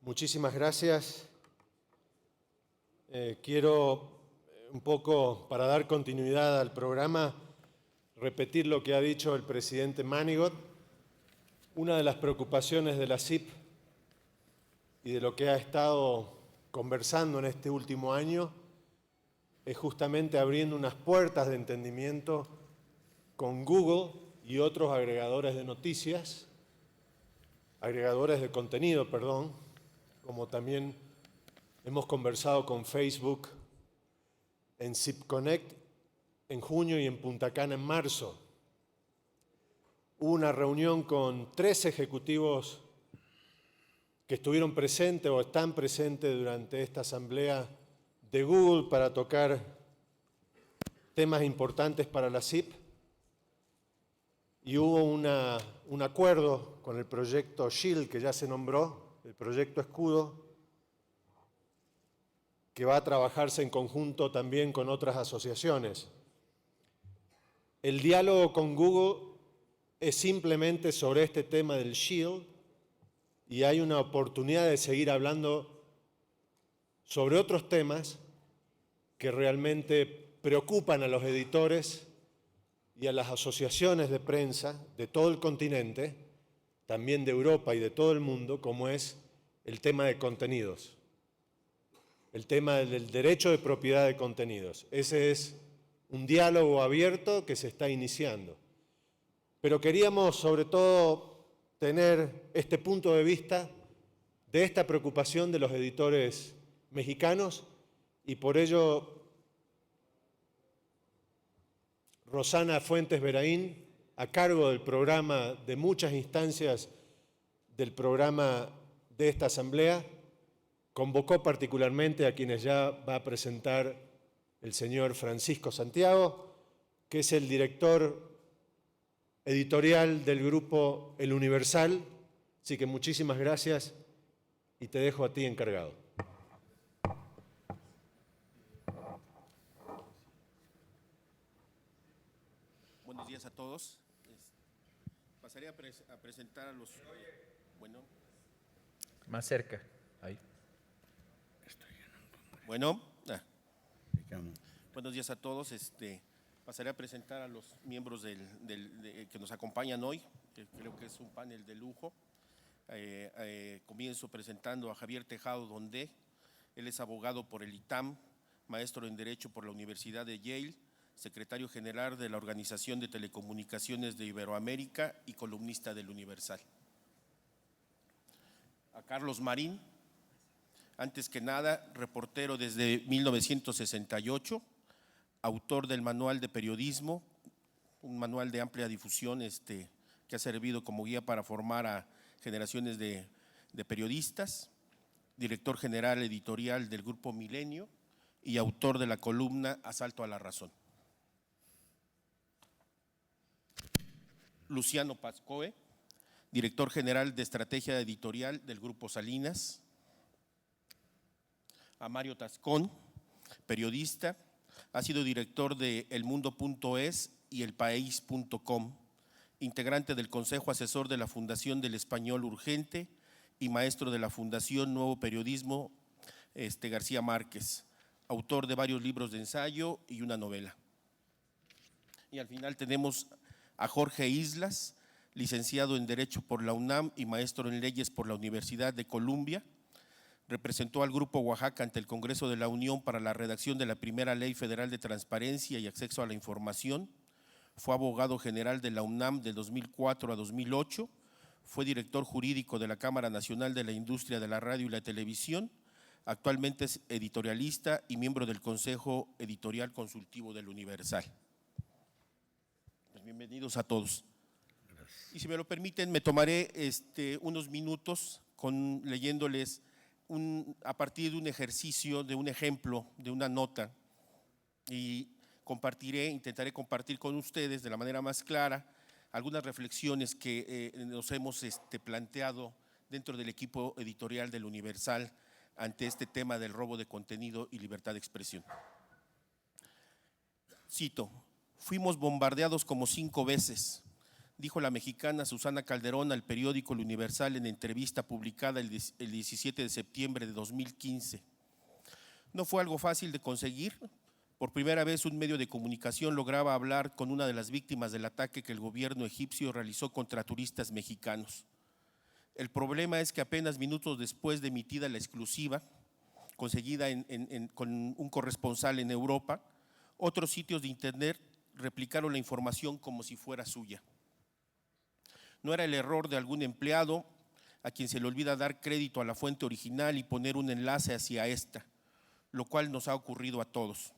Muchísimas gracias. Quiero un poco, para dar continuidad al programa, repetir lo que ha dicho el presidente Manigot. Una de las preocupaciones de la CIP y de lo que ha estado conversando en este último año es justamente abriendo unas puertas de entendimiento con Google y otros agregadores de noticias, agregadores de contenido, perdón, como también hemos conversado con Facebook en CIP Connect en junio y en Punta Cana en marzo. Hubo una reunión con 3 ejecutivos que estuvieron presentes o están presentes durante esta asamblea de Google para tocar temas importantes para la CIP. Y hubo un acuerdo con el proyecto SHIELD, que ya se nombró, el proyecto Escudo, que va a trabajarse en conjunto también con otras asociaciones. El diálogo con Google es simplemente sobre este tema del SHIELD y hay una oportunidad de seguir hablando sobre otros temas que realmente preocupan a los editores y a las asociaciones de prensa de todo el continente, también de Europa y de todo el mundo, como es el tema de contenidos, el tema del derecho de propiedad de contenidos. Ese es un diálogo abierto que se está iniciando. Pero queríamos, sobre todo, tener este punto de vista de esta preocupación de los editores mexicanos y por ello Rosana Fuentes Veraín, a cargo del programa, de muchas instancias del programa de esta asamblea, convocó particularmente a quienes ya va a presentar el señor Francisco Santiago, que es el director editorial del grupo El Universal. Así que muchísimas gracias y te dejo a ti encargado. Buenos días a todos. Pasaré a presentar a los... Bueno. Más cerca, ahí. Bueno. Buenos días a todos. Pasaré a presentar a los miembros que nos acompañan hoy. Creo que es un panel de lujo. Comienzo presentando a Javier Tejado Dondé. Él es abogado por el ITAM, maestro en Derecho por la Universidad de Yale, secretario general de la Organización de Telecomunicaciones de Iberoamérica y columnista del Universal. A Carlos Marín, antes que nada, reportero desde 1968, autor del Manual de Periodismo, un manual de amplia difusión que ha servido como guía para formar a generaciones de periodistas, director general editorial del Grupo Milenio y autor de la columna Asalto a la Razón. Luciano Pascoe, director general de Estrategia Editorial del Grupo Salinas. A Mario Tascón, periodista, ha sido director de elmundo.es y elpaís.com, integrante del Consejo Asesor de la Fundación del Español Urgente y maestro de la Fundación Nuevo Periodismo García Márquez, autor de varios libros de ensayo y una novela. Y al final tenemos a Jorge Islas, licenciado en Derecho por la UNAM y maestro en Leyes por la Universidad de Columbia. Representó al Grupo Oaxaca ante el Congreso de la Unión para la redacción de la primera Ley Federal de Transparencia y Acceso a la Información. Fue abogado general de la UNAM de 2004 a 2008. Fue director jurídico de la Cámara Nacional de la Industria de la Radio y la Televisión. Actualmente es editorialista y miembro del Consejo Editorial Consultivo del Universal. Pues bienvenidos a todos. Gracias. Y si me lo permiten, me tomaré unos minutos leyéndoles a partir de un ejercicio, de un ejemplo, de una nota, y intentaré compartir con ustedes de la manera más clara algunas reflexiones que nos hemos planteado dentro del equipo editorial del Universal ante este tema del robo de contenido y libertad de expresión. Cito: fuimos bombardeados como 5 veces, dijo la mexicana Susana Calderón al periódico El Universal en entrevista publicada el 17 de septiembre de 2015. No fue algo fácil de conseguir. Por primera vez un medio de comunicación lograba hablar con una de las víctimas del ataque que el gobierno egipcio realizó contra turistas mexicanos. El problema es que apenas minutos después de emitida la exclusiva, conseguida con un corresponsal en Europa, otros sitios de internet replicaron la información como si fuera suya. No era el error de algún empleado a quien se le olvida dar crédito a la fuente original y poner un enlace hacia esta, lo cual nos ha ocurrido a todos.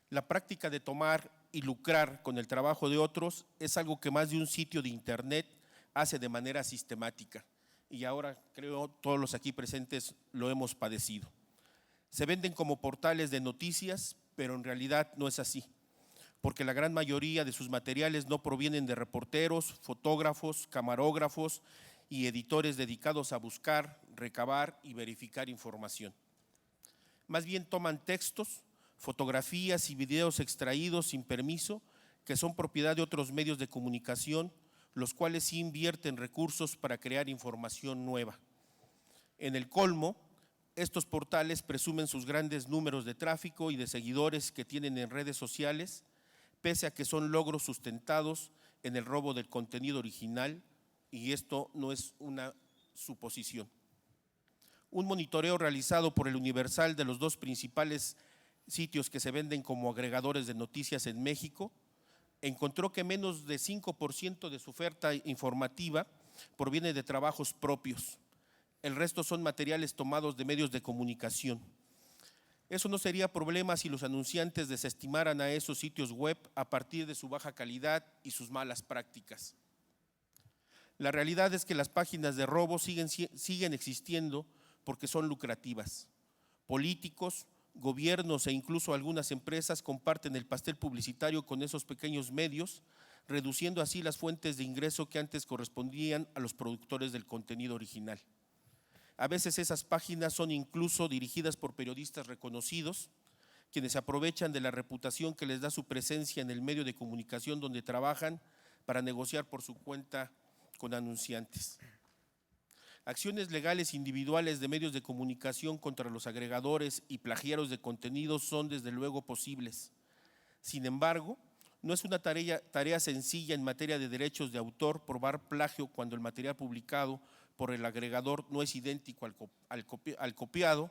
La práctica de tomar y lucrar con el trabajo de otros es algo que más de un sitio de internet hace de manera sistemática y ahora creo todos los aquí presentes lo hemos padecido. Se venden como portales de noticias, pero en realidad no es así, porque la gran mayoría de sus materiales no provienen de reporteros, fotógrafos, camarógrafos y editores dedicados a buscar, recabar y verificar información. Más bien toman textos, fotografías y videos extraídos sin permiso que son propiedad de otros medios de comunicación, los cuales sí invierten recursos para crear información nueva. En el colmo, estos portales presumen sus grandes números de tráfico y de seguidores que tienen en redes sociales, pese a que son logros sustentados en el robo del contenido original, y esto no es una suposición. Un monitoreo realizado por el Universal de los dos principales sitios que se venden como agregadores de noticias en México encontró que menos de 5% de su oferta informativa proviene de trabajos propios. El resto son materiales tomados de medios de comunicación. Eso no sería problema si los anunciantes desestimaran a esos sitios web a partir de su baja calidad y sus malas prácticas. La realidad es que las páginas de robo siguen existiendo porque son lucrativas. Políticos, gobiernos e incluso algunas empresas comparten el pastel publicitario con esos pequeños medios, reduciendo así las fuentes de ingreso que antes correspondían a los productores del contenido original. A veces esas páginas son incluso dirigidas por periodistas reconocidos, quienes se aprovechan de la reputación que les da su presencia en el medio de comunicación donde trabajan para negociar por su cuenta con anunciantes. Acciones legales individuales de medios de comunicación contra los agregadores y plagiarios de contenidos son desde luego posibles. Sin embargo, no es una tarea sencilla en materia de derechos de autor probar plagio cuando el material publicado por el agregador no es idéntico al copiado,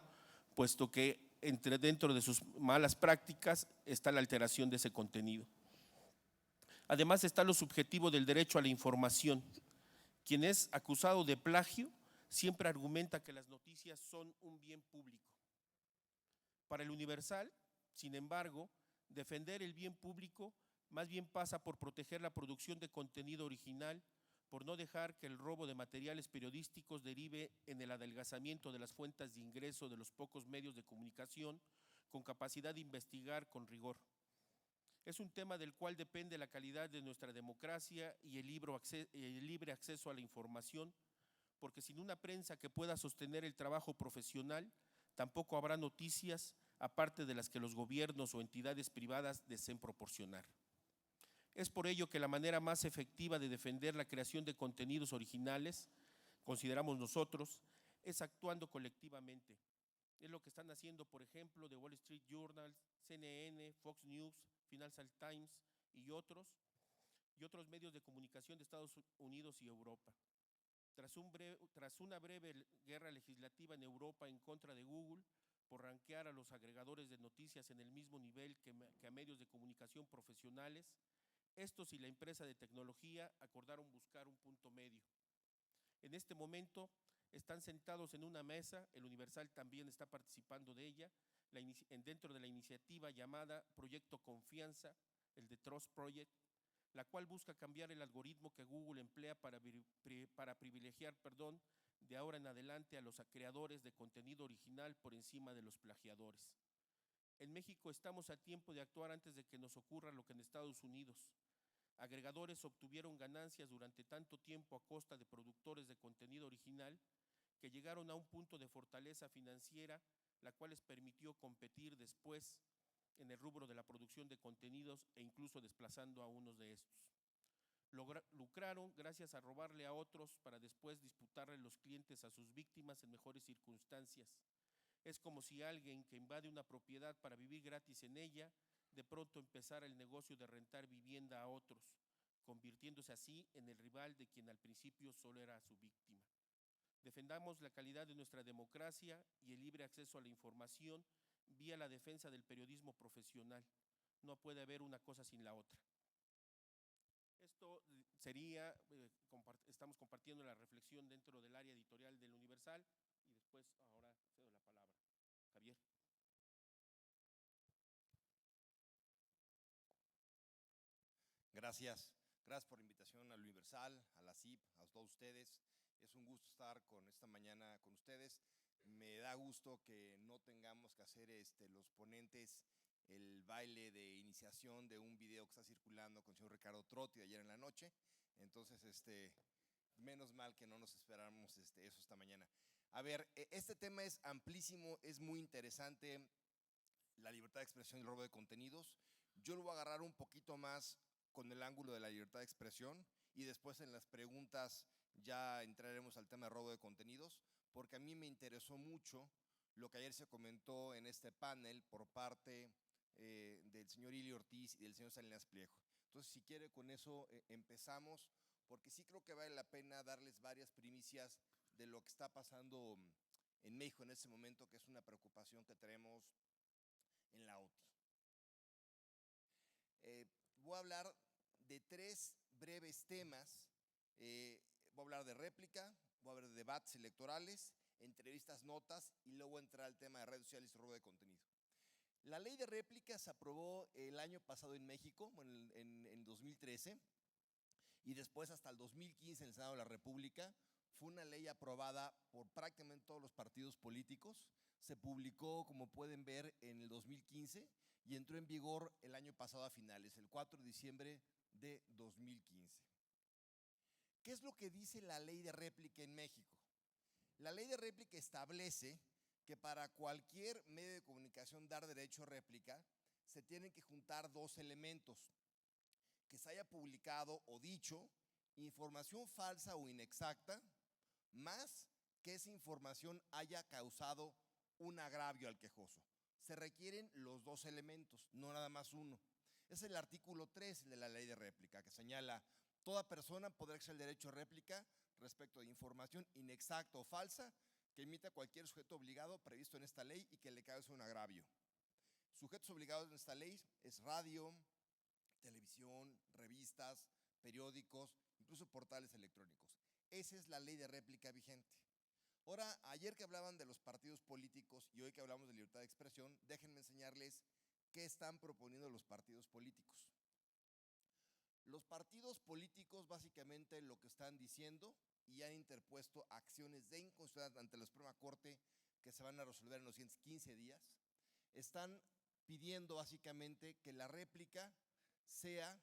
puesto que dentro de sus malas prácticas está la alteración de ese contenido. Además está lo subjetivo del derecho a la información. Quien es acusado de plagio siempre argumenta que las noticias son un bien público. Para el Universal, sin embargo, defender el bien público más bien pasa por proteger la producción de contenido original, por no dejar que el robo de materiales periodísticos derive en el adelgazamiento de las fuentes de ingreso de los pocos medios de comunicación con capacidad de investigar con rigor. Es un tema del cual depende la calidad de nuestra democracia y el libre acceso a la información, porque sin una prensa que pueda sostener el trabajo profesional, tampoco habrá noticias aparte de las que los gobiernos o entidades privadas deseen proporcionar. Es por ello que la manera más efectiva de defender la creación de contenidos originales, consideramos nosotros, es actuando colectivamente. Es lo que están haciendo, por ejemplo, The Wall Street Journal, CNN, Fox News, Financial Times y otros medios de comunicación de Estados Unidos y Europa. Tras una breve guerra legislativa en Europa en contra de Google por rankear a los agregadores de noticias en el mismo nivel que a medios de comunicación profesionales, estos y la empresa de tecnología acordaron buscar un punto medio. En este momento están sentados en una mesa, el Universal también está participando de ella, dentro de la iniciativa llamada Proyecto Confianza, el de Trust Project, la cual busca cambiar el algoritmo que Google emplea para privilegiar de ahora en adelante a los creadores de contenido original por encima de los plagiadores. En México estamos a tiempo de actuar antes de que nos ocurra lo que en Estados Unidos. Agregadores obtuvieron ganancias durante tanto tiempo a costa de productores de contenido original que llegaron a un punto de fortaleza financiera, la cual les permitió competir después en el rubro de la producción de contenidos e incluso desplazando a unos de estos. Lucraron gracias a robarle a otros para después disputarle los clientes a sus víctimas en mejores circunstancias. Es como si alguien que invade una propiedad para vivir gratis en ella, de pronto empezara el negocio de rentar vivienda a otros, convirtiéndose así en el rival de quien al principio solo era su víctima. Defendamos la calidad de nuestra democracia y el libre acceso a la información vía la defensa del periodismo profesional. No puede haber una cosa sin la otra. Esto sería, estamos compartiendo la reflexión dentro del área editorial del Universal y después ahora cedo la palabra. Javier. Gracias. Gracias por la invitación al Universal, a la CIP, a todos ustedes. Es un gusto estar esta mañana con ustedes. Me da gusto que no tengamos que hacer los ponentes el baile de iniciación de un video que está circulando con el señor Ricardo Trotti de ayer en la noche. Entonces, menos mal que no nos esperamos eso esta mañana. A ver, este tema es amplísimo, es muy interesante, la libertad de expresión y el robo de contenidos. Yo lo voy a agarrar un poquito más con el ángulo de la libertad de expresión y después en las preguntas ya entraremos al tema de robo de contenidos, porque a mí me interesó mucho lo que ayer se comentó en este panel por parte del señor Ili Ortiz y del señor Salinas Pliego. Entonces, si quiere, con eso empezamos, porque sí creo que vale la pena darles varias primicias de lo que está pasando en México en este momento, que es una preocupación que tenemos en la OTI. Voy a hablar de 3 breves temas. Voy a hablar de réplica, voy a hablar de debates electorales, entrevistas, notas y luego entrar al tema de redes sociales y robo de contenido. La ley de réplica se aprobó el año pasado en México, en 2013, y después hasta el 2015 en el Senado de la República. Fue una ley aprobada por prácticamente todos los partidos políticos. Se publicó, como pueden ver, en el 2015 y entró en vigor el año pasado a finales, el 4 de diciembre de 2015. ¿Qué es lo que dice la ley de réplica en México? La ley de réplica establece que para cualquier medio de comunicación dar derecho a réplica se tienen que juntar 2 elementos: que se haya publicado o dicho información falsa o inexacta, más que esa información haya causado un agravio al quejoso. Se requieren los 2 elementos, no nada más uno. Es el artículo 3 de la ley de réplica, que señala: toda persona podrá ejercer el derecho a réplica respecto de información inexacta o falsa que emita cualquier sujeto obligado previsto en esta ley y que le cause un agravio. Sujetos obligados en esta ley es radio, televisión, revistas, periódicos, incluso portales electrónicos. Esa es la ley de réplica vigente. Ahora, ayer que hablaban de los partidos políticos y hoy que hablamos de libertad de expresión, déjenme enseñarles qué están proponiendo los partidos políticos. Los partidos políticos básicamente lo que están diciendo, y han interpuesto acciones de inconstitucionalidad ante la Suprema Corte que se van a resolver en los siguientes 15 días, están pidiendo básicamente que la réplica sea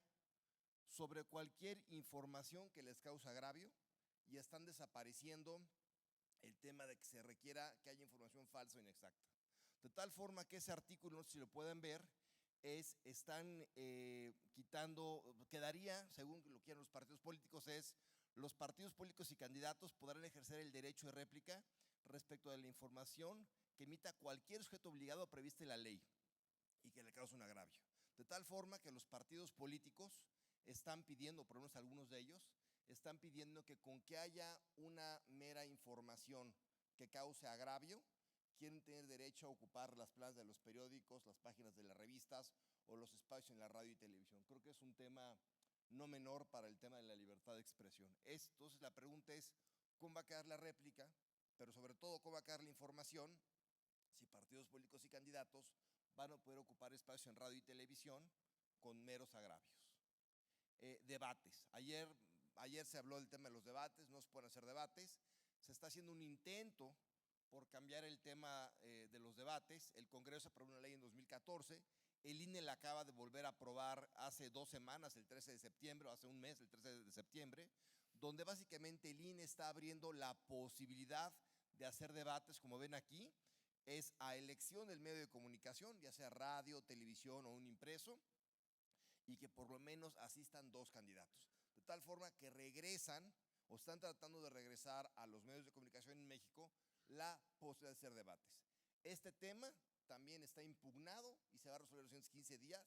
sobre cualquier información que les cause agravio y están desapareciendo el tema de que se requiera que haya información falsa o inexacta. De tal forma que ese artículo, no sé si lo pueden ver, están quitando, quedaría, según lo quieran los partidos políticos, los partidos políticos y candidatos podrán ejercer el derecho de réplica respecto de la información que emita cualquier sujeto obligado prevista en la ley y que le cause un agravio. De tal forma que los partidos políticos están pidiendo, por lo menos algunos de ellos, están pidiendo que con que haya una mera información que cause agravio, quieren tener derecho a ocupar las plazas de los periódicos, las páginas de las revistas o los espacios en la radio y televisión. Creo que es un tema no menor para el tema de la libertad de expresión. Entonces la pregunta es, ¿cómo va a quedar la réplica? Pero sobre todo, ¿cómo va a quedar la información si partidos políticos y candidatos van a poder ocupar espacios en radio y televisión con meros agravios? Debates. Ayer se habló del tema de los debates, no se pueden hacer debates. Se está haciendo un intento por cambiar el tema de los debates. El Congreso aprobó una ley en 2014, el INE la acaba de volver a aprobar hace 2 semanas, el 13 de septiembre, o hace un mes, el 13 de septiembre, donde básicamente el INE está abriendo la posibilidad de hacer debates, como ven aquí, es a elección del medio de comunicación, ya sea radio, televisión o un impreso, y que por lo menos asistan 2 candidatos. De tal forma que regresan o están tratando de regresar a los medios de comunicación en México la posibilidad de hacer debates. Este tema también está impugnado y se va a resolver en los 15 días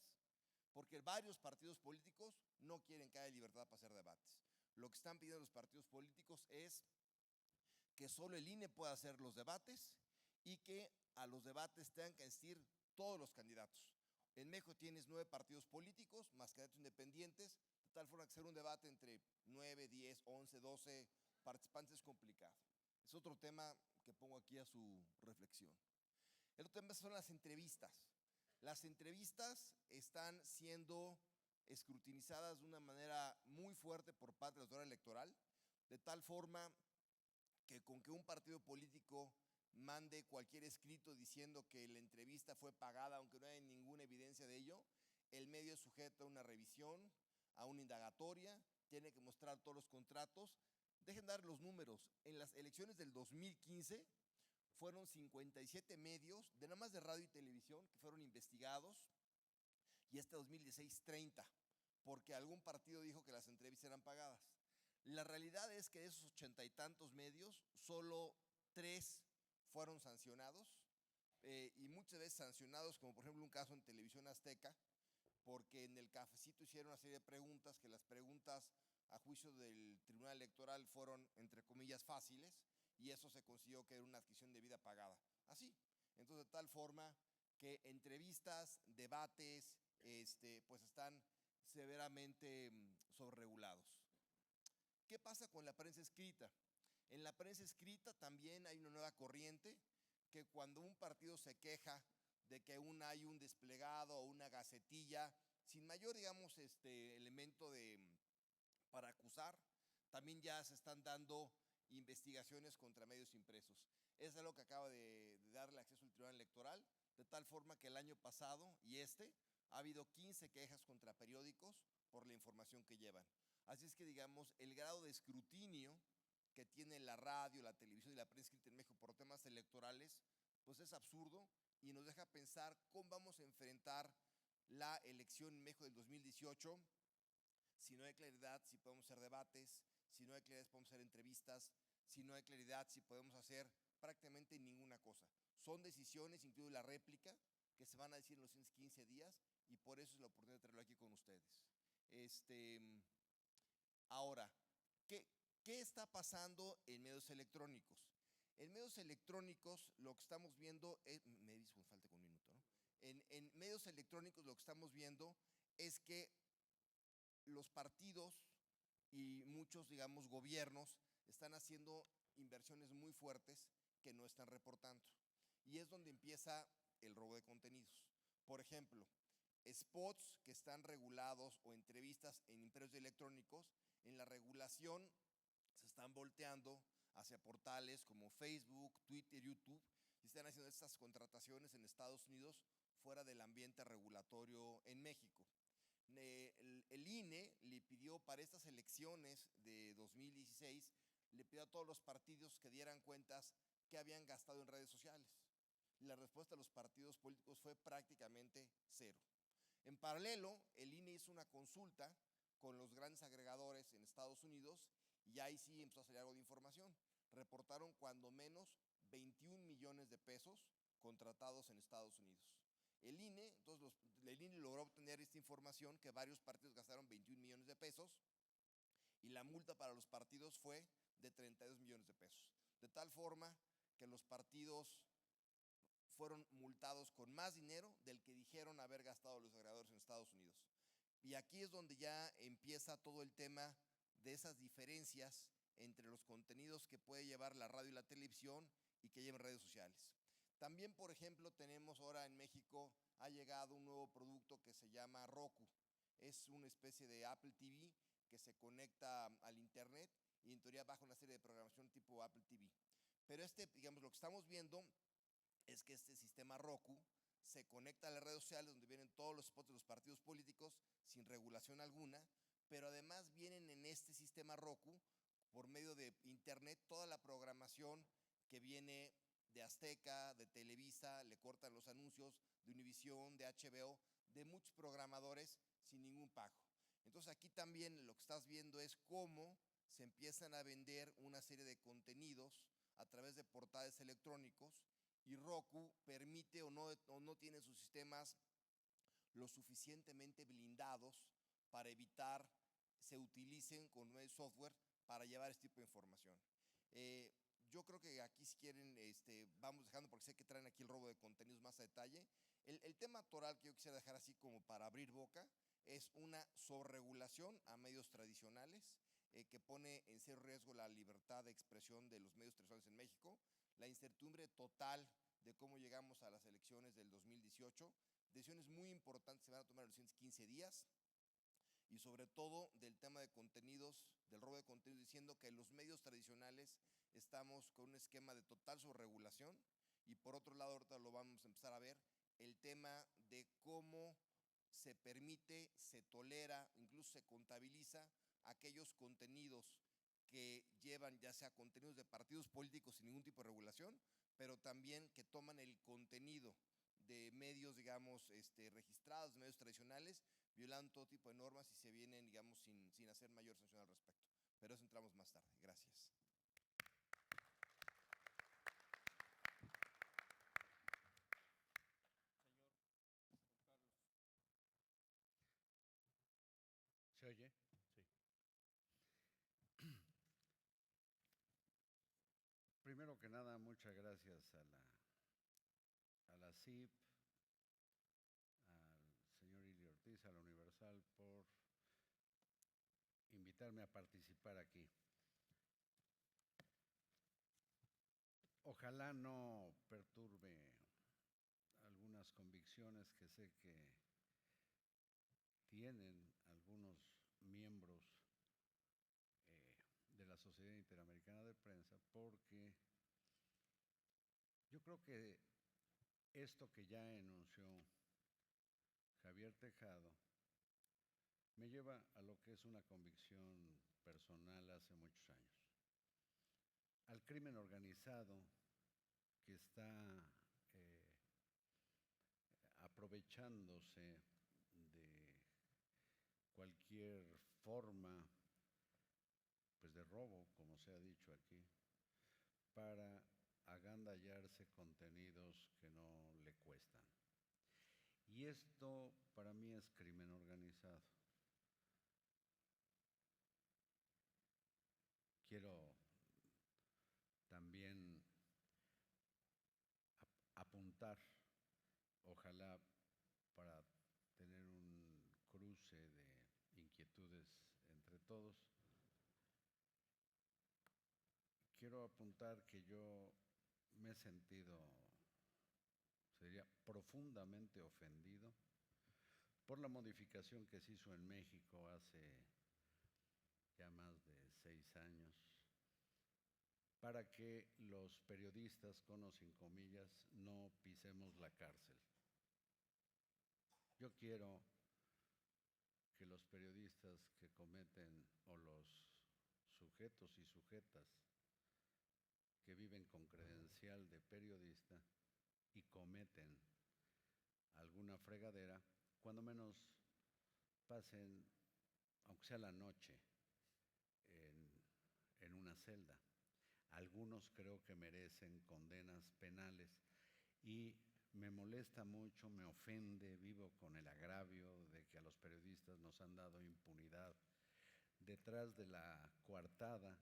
porque varios partidos políticos no quieren que haya libertad para hacer debates. Lo que están pidiendo los partidos políticos es que solo el INE pueda hacer los debates y que a los debates tengan que asistir todos los candidatos. En México tienes 9 partidos políticos, más candidatos independientes, de tal forma que hacer un debate entre 9, 10, 11, 12 participantes es complicado. Es otro tema que pongo aquí a su reflexión. El otro tema son las entrevistas. Las entrevistas están siendo escrutinizadas de una manera muy fuerte por parte del Tribunal Electoral, de tal forma que con que un partido político mande cualquier escrito diciendo que la entrevista fue pagada, aunque no hay ninguna evidencia de ello, el medio es sujeto a una revisión, a una indagatoria, tiene que mostrar todos los contratos. Dejen dar los números. En las elecciones del 2015 fueron 57 medios, de nada más de radio y televisión, que fueron investigados, y este 2016 30, porque algún partido dijo que las entrevistas eran pagadas. La realidad es que de esos 80 y tantos medios, solo 3 fueron sancionados, y muchas veces sancionados, como por ejemplo un caso en Televisión Azteca, porque en el cafecito hicieron una serie de preguntas, que las preguntas a juicio del Tribunal Electoral fueron, entre comillas, fáciles, y eso se consiguió que era una adquisición de vida pagada. Así. Entonces, de tal forma que entrevistas, debates, pues están severamente sobreregulados. ¿Qué pasa con la prensa escrita? En la prensa escrita también hay una nueva corriente que cuando un partido se queja de que hay un desplegado o una gacetilla sin mayor, digamos, elemento para acusar, también ya se están dando investigaciones contra medios impresos. Es algo que acaba de darle acceso al Tribunal Electoral, de tal forma que el año pasado y ha habido 15 quejas contra periódicos por la información que llevan. Así es que, digamos, el grado de escrutinio que tiene la radio, la televisión y la prensa escrita en México por temas electorales, pues es absurdo y nos deja pensar cómo vamos a enfrentar la elección en México del 2018 si no hay claridad si podemos hacer debates, si no hay claridad si podemos hacer entrevistas, si no hay claridad si podemos hacer prácticamente ninguna cosa. Son decisiones, incluido la réplica, que se van a decir en los 15 días y por eso es la oportunidad de traerlo aquí con ustedes. Ahora, ¿qué está pasando en medios electrónicos? En medios electrónicos lo que estamos viendo es, me dice, falta con un minuto, ¿no? En medios electrónicos lo que estamos viendo es que los partidos y muchos, digamos, gobiernos están haciendo inversiones muy fuertes que no están reportando. Y es donde empieza el robo de contenidos. Por ejemplo, spots que están regulados o entrevistas en imperios electrónicos, en la regulación se están volteando hacia portales como Facebook, Twitter, YouTube, y están haciendo estas contrataciones en Estados Unidos fuera del ambiente regulatorio en México. El INE le pidió para estas elecciones de 2016, le pidió a todos los partidos que dieran cuentas que habían gastado en redes sociales. La respuesta de los partidos políticos fue prácticamente cero. En paralelo, el INE hizo una consulta con los grandes agregadores en Estados Unidos y ahí sí empezó a salir algo de información. Reportaron cuando menos 21 millones de pesos contratados en Estados Unidos. El INE logró obtener esta información que varios partidos gastaron 21 millones de pesos y la multa para los partidos fue de 32 millones de pesos. De tal forma que los partidos fueron multados con más dinero del que dijeron haber gastado los agregadores en Estados Unidos. Y aquí es donde ya empieza todo el tema de esas diferencias entre los contenidos que puede llevar la radio y la televisión y que llevan redes sociales. También, por ejemplo, tenemos ahora en México, ha llegado un nuevo producto que se llama Roku. Es una especie de Apple TV que se conecta al internet y en teoría baja una serie de programación tipo Apple TV. Pero digamos, lo que estamos viendo es que este sistema Roku se conecta a las redes sociales donde vienen todos los spots de los partidos políticos sin regulación alguna, pero además vienen en este sistema Roku por medio de internet toda la programación que viene de Azteca, de Televisa, le cortan los anuncios, de Univisión, de HBO, de muchos programadores sin ningún pago. Entonces aquí también lo que estás viendo es cómo se empiezan a vender una serie de contenidos a través de portales electrónicos y Roku permite o no tiene sus sistemas lo suficientemente blindados para evitar se utilicen con nuevo software para llevar este tipo de información. Yo creo que aquí si quieren vamos dejando porque sé que traen aquí el robo de contenidos más a detalle. El tema actoral que yo quisiera dejar así como para abrir boca es una sobreregulación a medios tradicionales que pone en serio riesgo la libertad de expresión de los medios tradicionales en México, la incertidumbre total de cómo llegamos a las elecciones del 2018, decisiones muy importantes se van a tomar en los siguientes 15 días, y sobre todo del tema de contenidos, del robo de contenidos, diciendo que los medios tradicionales estamos con un esquema de total sobreregulación y por otro lado, ahorita lo vamos a empezar a ver, el tema de cómo se permite, se tolera, incluso se contabiliza aquellos contenidos que llevan ya sea contenidos de partidos políticos sin ningún tipo de regulación, pero también que toman el contenido de medios, digamos, registrados, medios tradicionales, violando todo tipo de normas y se vienen, digamos, sin hacer mayor sanción al respecto. Pero eso entramos más tarde. Gracias. ¿Se oye? Sí. Primero que nada, muchas gracias a la CIP, al señor Ili Ortiz, a la Universal, por invitarme a participar aquí. Ojalá no perturbe algunas convicciones que sé que tienen algunos miembros de la Sociedad Interamericana de Prensa, porque yo creo que esto que ya enunció Javier Tejado me lleva a lo que es una convicción personal hace muchos años. Al crimen organizado que está aprovechándose de cualquier forma pues de robo, como se ha dicho aquí, para agandallarse contenidos que no le cuestan. Y esto para mí es crimen organizado. Quiero también apuntar, ojalá para tener un cruce de inquietudes entre todos, quiero apuntar que yo me he sentido, sería profundamente ofendido por la modificación que se hizo en México hace ya más de 6 años para que los periodistas, con o sin comillas, no pisemos la cárcel. Yo quiero que los periodistas que cometen, o los sujetos y sujetas que viven con credencial de periodista y cometen alguna fregadera, cuando menos pasen, aunque sea la noche, en una celda. Algunos creo que merecen condenas penales y me molesta mucho, me ofende, vivo con el agravio de que a los periodistas nos han dado impunidad detrás de la coartada,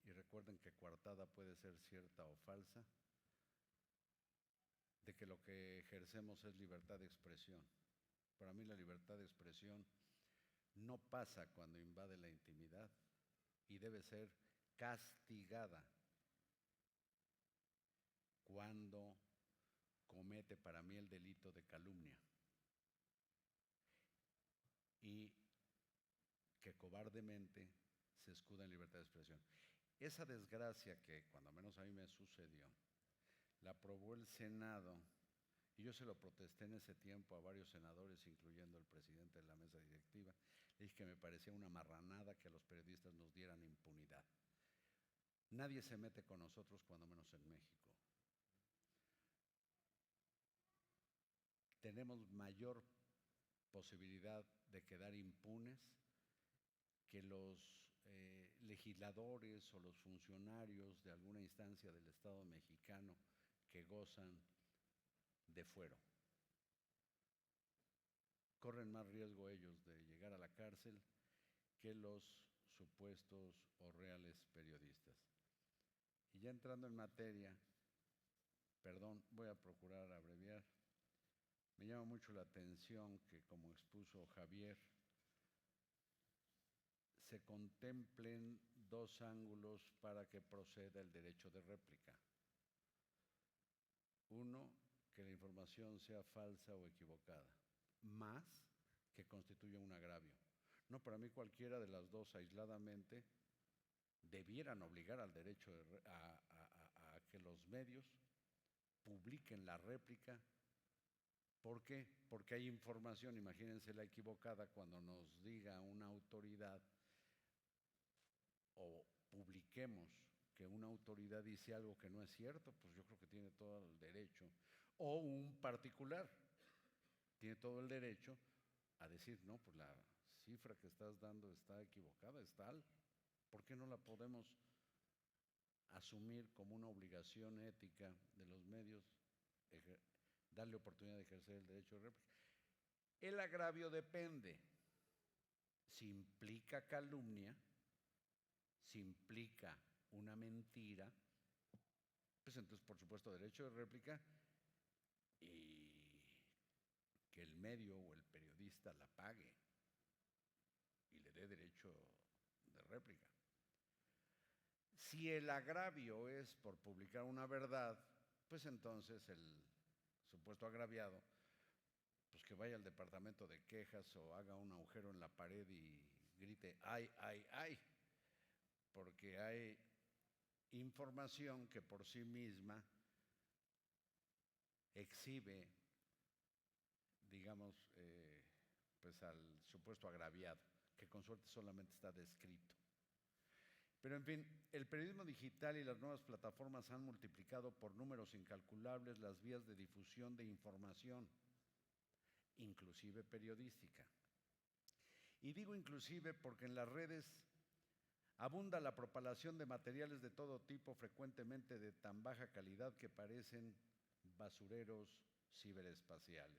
y recuerden que coartada puede ser cierta o falsa, de que lo que ejercemos es libertad de expresión. Para mí la libertad de expresión no pasa cuando invade la intimidad y debe ser castigada cuando comete para mí el delito de calumnia y que cobardemente se escuda en libertad de expresión. Esa desgracia que, cuando menos a mí me sucedió, la aprobó el Senado y yo se lo protesté en ese tiempo a varios senadores, incluyendo el presidente de la mesa directiva. Le dije que me parecía una marranada que a los periodistas nos dieran impunidad. Nadie se mete con nosotros, cuando menos en México. Tenemos mayor posibilidad de quedar impunes, que los legisladores o los funcionarios de alguna instancia del Estado mexicano que gozan de fuero corren más riesgo ellos de llegar a la cárcel que los supuestos o reales periodistas. Y ya entrando en materia, perdón, voy a procurar abreviar, me llama mucho la atención que, como expuso Javier, se contemplen dos ángulos para que proceda el derecho de réplica. Uno, que la información sea falsa o equivocada, más que constituya un agravio. No, para mí cualquiera de las dos aisladamente debieran obligar al derecho a que los medios publiquen la réplica. ¿Por qué? Porque hay información, imagínense la equivocada, cuando nos diga una autoridad o publiquemos que una autoridad dice algo que no es cierto, pues yo creo que tiene todo el derecho, o un particular tiene todo el derecho a decir, no, pues la cifra que estás dando está equivocada, es tal. ¿Por qué no la podemos asumir como una obligación ética de los medios, darle oportunidad de ejercer el derecho de réplica? El agravio depende. Si implica calumnia, si implica una mentira, pues entonces, por supuesto, derecho de réplica y que el medio o el periodista la pague y le dé derecho de réplica. Si el agravio es por publicar una verdad, pues entonces el supuesto agraviado, pues que vaya al departamento de quejas o haga un agujero en la pared y grite ¡ay, ay, ay! Porque hay información que por sí misma exhibe, digamos, pues al supuesto agraviado, que con suerte solamente está descrito. Pero en fin, el periodismo digital y las nuevas plataformas han multiplicado por números incalculables las vías de difusión de información, inclusive periodística. Y digo inclusive porque en las redes abunda la propalación de materiales de todo tipo, frecuentemente de tan baja calidad que parecen basureros ciberespaciales.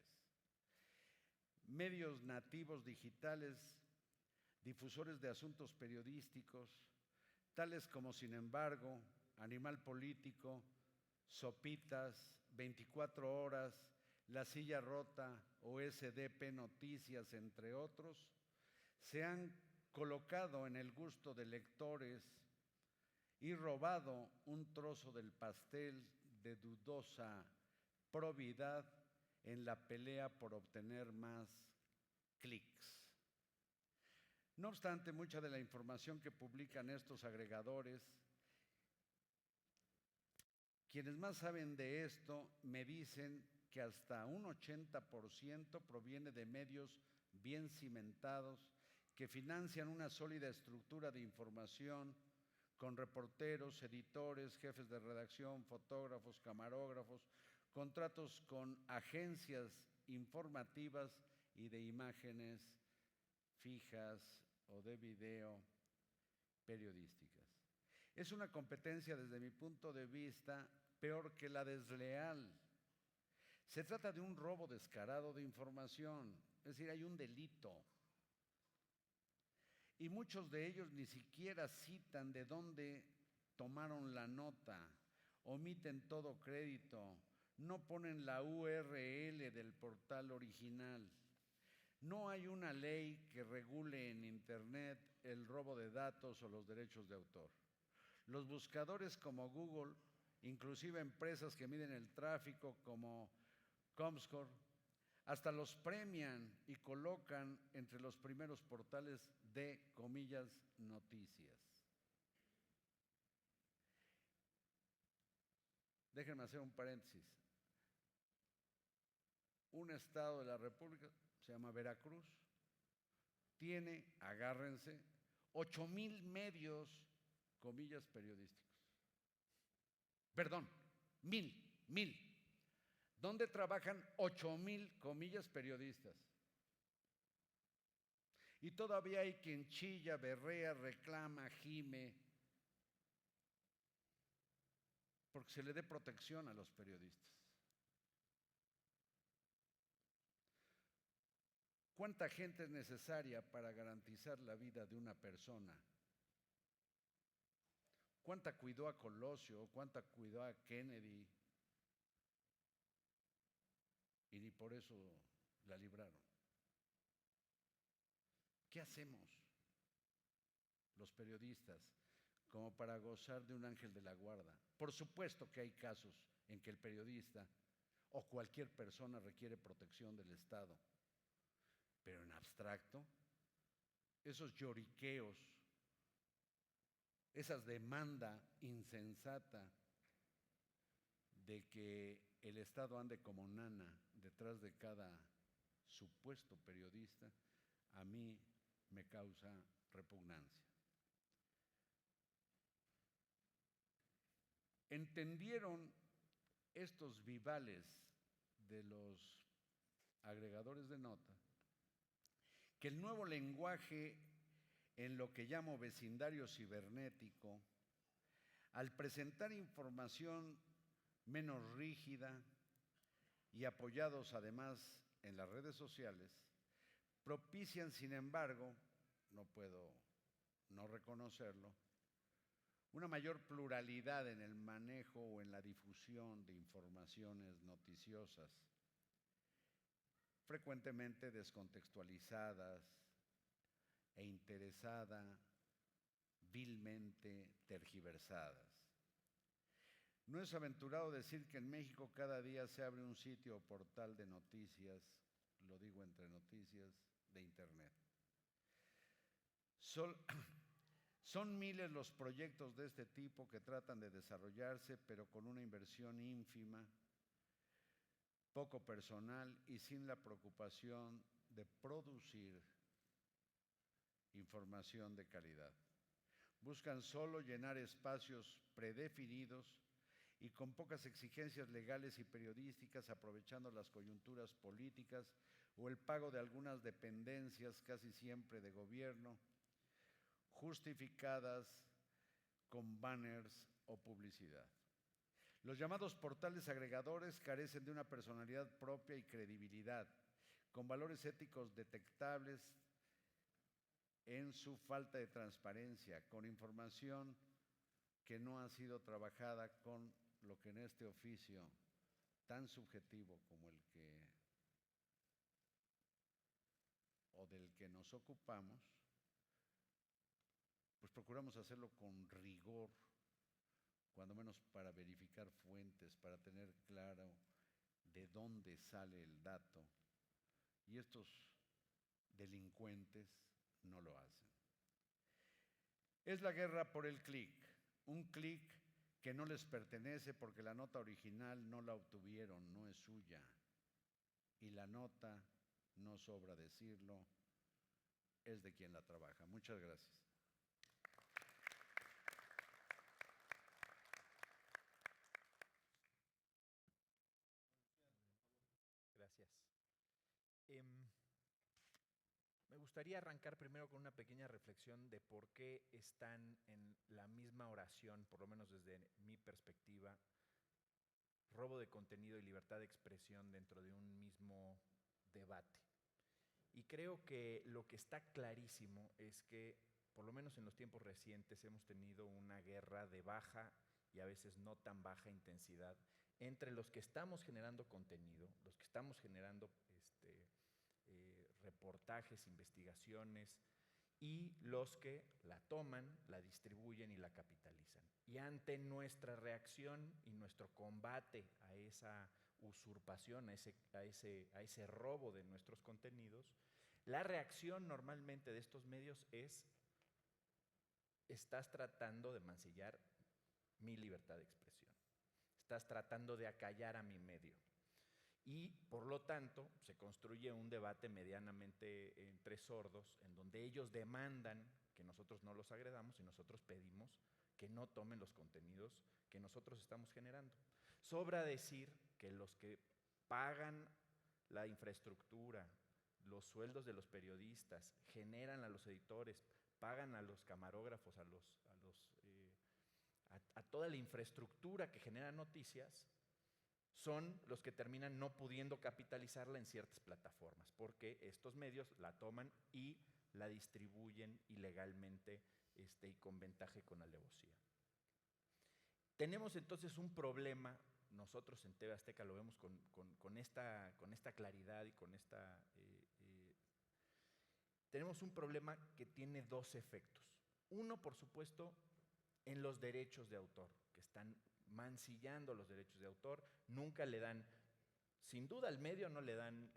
Medios nativos digitales, difusores de asuntos periodísticos, tales como Sin embargo, Animal Político, Sopitas, 24 Horas, La Silla Rota o SDP Noticias, entre otros, se han colocado en el gusto de lectores y robado un trozo del pastel de dudosa probidad en la pelea por obtener más clics. No obstante, mucha de la información que publican estos agregadores, quienes más saben de esto me dicen que hasta un 80% proviene de medios bien cimentados que financian una sólida estructura de información con reporteros, editores, jefes de redacción, fotógrafos, camarógrafos, contratos con agencias informativas y de imágenes fijas o de video periodísticas. Es una competencia, desde mi punto de vista, peor que la desleal. Se trata de un robo descarado de información, es decir, hay un delito. Y muchos de ellos ni siquiera citan de dónde tomaron la nota, omiten todo crédito, no ponen la URL del portal original. No hay una ley que regule en Internet el robo de datos o los derechos de autor. Los buscadores como Google, inclusive empresas que miden el tráfico como Comscore, hasta los premian y colocan entre los primeros portales de, comillas, noticias. Déjenme hacer un paréntesis. Un estado de la República, se llama Veracruz, tiene, agárrense, 8,000 medios, comillas, periodísticos. Perdón, 1,000, donde trabajan 8,000, comillas, periodistas. Y todavía hay quien chilla, berrea, reclama, gime, porque se le dé protección a los periodistas. ¿Cuánta gente es necesaria para garantizar la vida de una persona? ¿Cuánta cuidó a Colosio? ¿Cuánta cuidó a Kennedy? Y ni por eso la libraron. ¿Qué hacemos los periodistas como para gozar de un ángel de la guarda? Por supuesto que hay casos en que el periodista o cualquier persona requiere protección del Estado, pero en abstracto, esos lloriqueos, esa demanda insensata de que el Estado ande como nana detrás de cada supuesto periodista, a mí me causa repugnancia. ¿Entendieron estos vivales de los agregadores de nota que el nuevo lenguaje en lo que llamo vecindario cibernético, al presentar información menos rígida y apoyados además en las redes sociales, propician, sin embargo, no puedo no reconocerlo, una mayor pluralidad en el manejo o en la difusión de informaciones noticiosas, frecuentemente descontextualizadas e vilmente tergiversadas. No es aventurado decir que en México cada día se abre un sitio o portal de noticias, lo digo entre noticias, de Internet. Son miles los proyectos de este tipo que tratan de desarrollarse, pero con una inversión ínfima, poco personal y sin la preocupación de producir información de calidad. Buscan solo llenar espacios predefinidos y con pocas exigencias legales y periodísticas, aprovechando las coyunturas políticas o el pago de algunas dependencias, casi siempre de gobierno, justificadas con banners o publicidad. Los llamados portales agregadores carecen de una personalidad propia y credibilidad, con valores éticos detectables en su falta de transparencia, con información que no ha sido trabajada con lo que en este oficio tan subjetivo como el que o del que nos ocupamos, pues procuramos hacerlo con rigor, cuando menos para verificar fuentes, para tener claro de dónde sale el dato, y estos delincuentes no lo hacen. Es la guerra por el clic, un clic que no les pertenece porque la nota original no la obtuvieron, no es suya, y la nota, no sobra decirlo, es de quien la trabaja. Muchas gracias. Gracias. Me gustaría arrancar primero con una pequeña reflexión de por qué están en la misma oración, por lo menos desde mi perspectiva, robo de contenido y libertad de expresión dentro de un mismo debate. Y creo que lo que está clarísimo es que, por lo menos en los tiempos recientes, hemos tenido una guerra de baja y a veces no tan baja intensidad entre los que estamos generando contenido, los que estamos generando reportajes, investigaciones, y los que la toman, la distribuyen y la capitalizan. Y ante nuestra reacción y nuestro combate a esa usurpación, a ese robo de nuestros contenidos, la reacción normalmente de estos medios es: estás tratando de mancillar mi libertad de expresión, estás tratando de acallar a mi medio. Y, por lo tanto, se construye un debate medianamente entre sordos, en donde ellos demandan que nosotros no los agredamos y nosotros pedimos que no tomen los contenidos que nosotros estamos generando. Sobra decir que los que pagan la infraestructura los sueldos de los periodistas, generan a los editores, pagan a los camarógrafos, a toda la infraestructura que genera noticias, son los que terminan no pudiendo capitalizarla en ciertas plataformas, porque estos medios la toman y la distribuyen ilegalmente y con ventaja y con alevosía. Tenemos entonces un problema, nosotros en TV Azteca lo vemos con esta claridad y con esta... tenemos un problema que tiene dos efectos. Uno, por supuesto, en los derechos de autor, que están mancillando los derechos de autor, nunca le dan, sin duda al medio no le dan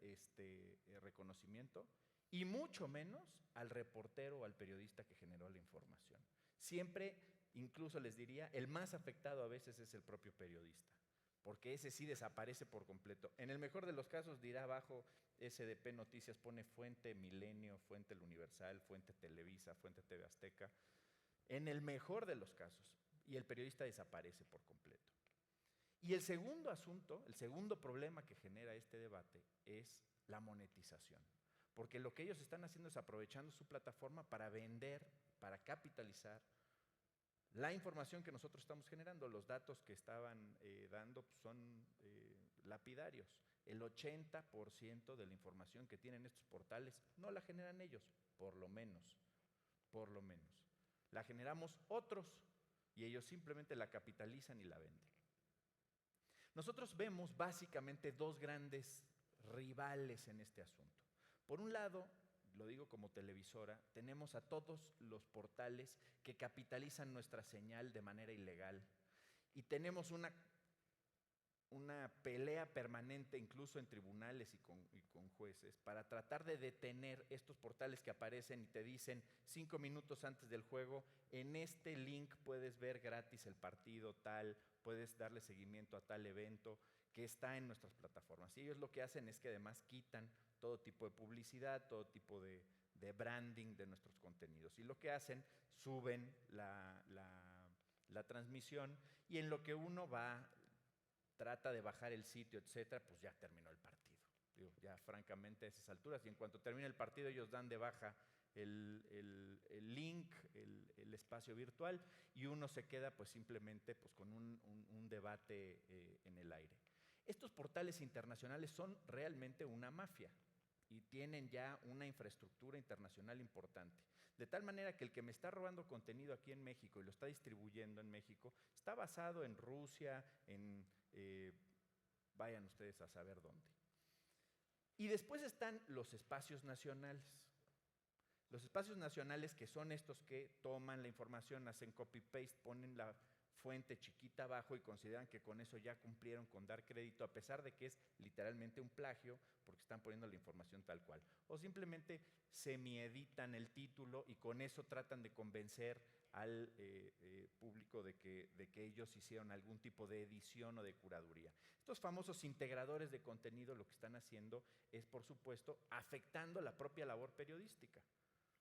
reconocimiento, y mucho menos al reportero o al periodista que generó la información. Siempre, incluso les diría, el más afectado a veces es el propio periodista, porque ese sí desaparece por completo. En el mejor de los casos dirá abajo SDP Noticias, pone fuente Milenio, fuente El Universal, fuente Televisa, fuente TV Azteca, en el mejor de los casos, y el periodista desaparece por completo. Y el segundo asunto, el segundo problema que genera este debate es la monetización, porque lo que ellos están haciendo es aprovechando su plataforma para vender, para capitalizar la información que nosotros estamos generando. Los datos que estaban dando son lapidarios. El 80% de la información que tienen estos portales no la generan ellos, por lo menos. La generamos otros y ellos simplemente la capitalizan y la venden. Nosotros vemos básicamente dos grandes rivales en este asunto. Por un lado, lo digo como televisora, tenemos a todos los portales que capitalizan nuestra señal de manera ilegal y tenemos una pelea permanente, incluso en tribunales y con jueces, para tratar de detener estos portales que aparecen y te dicen 5 minutos antes del juego, en este link puedes ver gratis el partido tal, puedes darle seguimiento a tal evento que está en nuestras plataformas. Y ellos lo que hacen es que además quitan todo tipo de publicidad, todo tipo de branding de nuestros contenidos. Y lo que hacen, suben la transmisión y en lo que uno va, trata de bajar el sitio, etcétera, pues ya terminó el partido. Digo, ya francamente a esas alturas, y en cuanto termine el partido ellos dan de baja el link, el espacio virtual, y uno se queda pues simplemente pues, con un debate en el aire. Estos portales internacionales son realmente una mafia y tienen ya una infraestructura internacional importante. De tal manera que el que me está robando contenido aquí en México y lo está distribuyendo en México está basado en Rusia, vayan ustedes a saber dónde. Y después están los espacios nacionales. Los espacios nacionales que son estos que toman la información, hacen copy-paste, ponen la fuente chiquita abajo y consideran que con eso ya cumplieron con dar crédito, a pesar de que es literalmente un plagio, porque están poniendo la información tal cual. O simplemente semieditan el título y con eso tratan de convencer al público de que ellos hicieron algún tipo de edición o de curaduría. Estos famosos integradores de contenido lo que están haciendo es, por supuesto, afectando la propia labor periodística,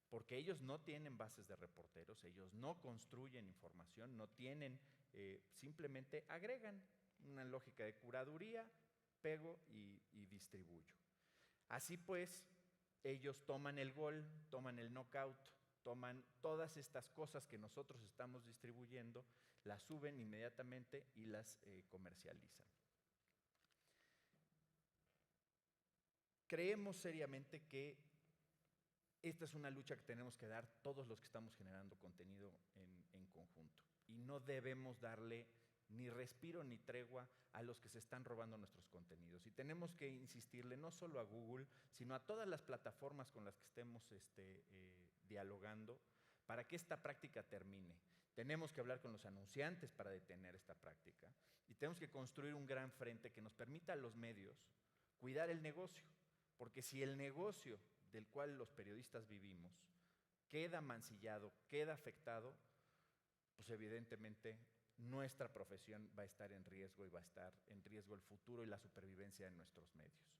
porque ellos no tienen bases de reporteros, ellos no construyen información, no tienen, simplemente agregan una lógica de curaduría, pego y distribuyo. Así pues, ellos toman el gol, toman el knockout, toman todas estas cosas que nosotros estamos distribuyendo, las suben inmediatamente y las comercializan. Creemos seriamente que esta es una lucha que tenemos que dar todos los que estamos generando contenido en conjunto. Y no debemos darle ni respiro ni tregua a los que se están robando nuestros contenidos. Y tenemos que insistirle no solo a Google, sino a todas las plataformas con las que estemos dialogando para que esta práctica termine. Tenemos que hablar con los anunciantes para detener esta práctica y tenemos que construir un gran frente que nos permita a los medios cuidar el negocio. Porque si el negocio del cual los periodistas vivimos queda mancillado, queda afectado, pues evidentemente nuestra profesión va a estar en riesgo y va a estar en riesgo el futuro y la supervivencia de nuestros medios.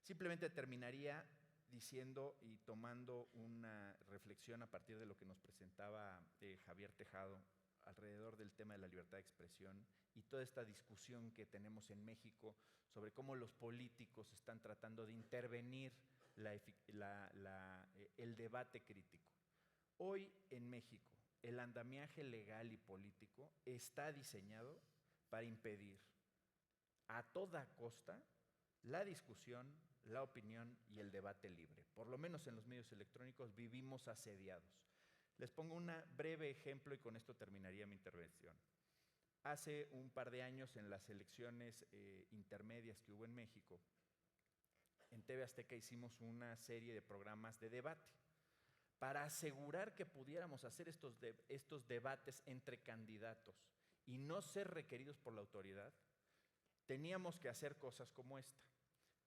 Simplemente terminaría diciendo y tomando una reflexión a partir de lo que nos presentaba Javier Tejado alrededor del tema de la libertad de expresión y toda esta discusión que tenemos en México sobre cómo los políticos están tratando de intervenir el debate crítico. Hoy en México, el andamiaje legal y político está diseñado para impedir a toda costa la discusión, la opinión y el debate libre. Por lo menos en los medios electrónicos vivimos asediados. Les pongo un breve ejemplo y con esto terminaría mi intervención. Hace un par de años, en las elecciones intermedias que hubo en México, en TV Azteca hicimos una serie de programas de debate para asegurar que pudiéramos hacer estos debates entre candidatos y no ser requeridos por la autoridad. Teníamos que hacer cosas como esta.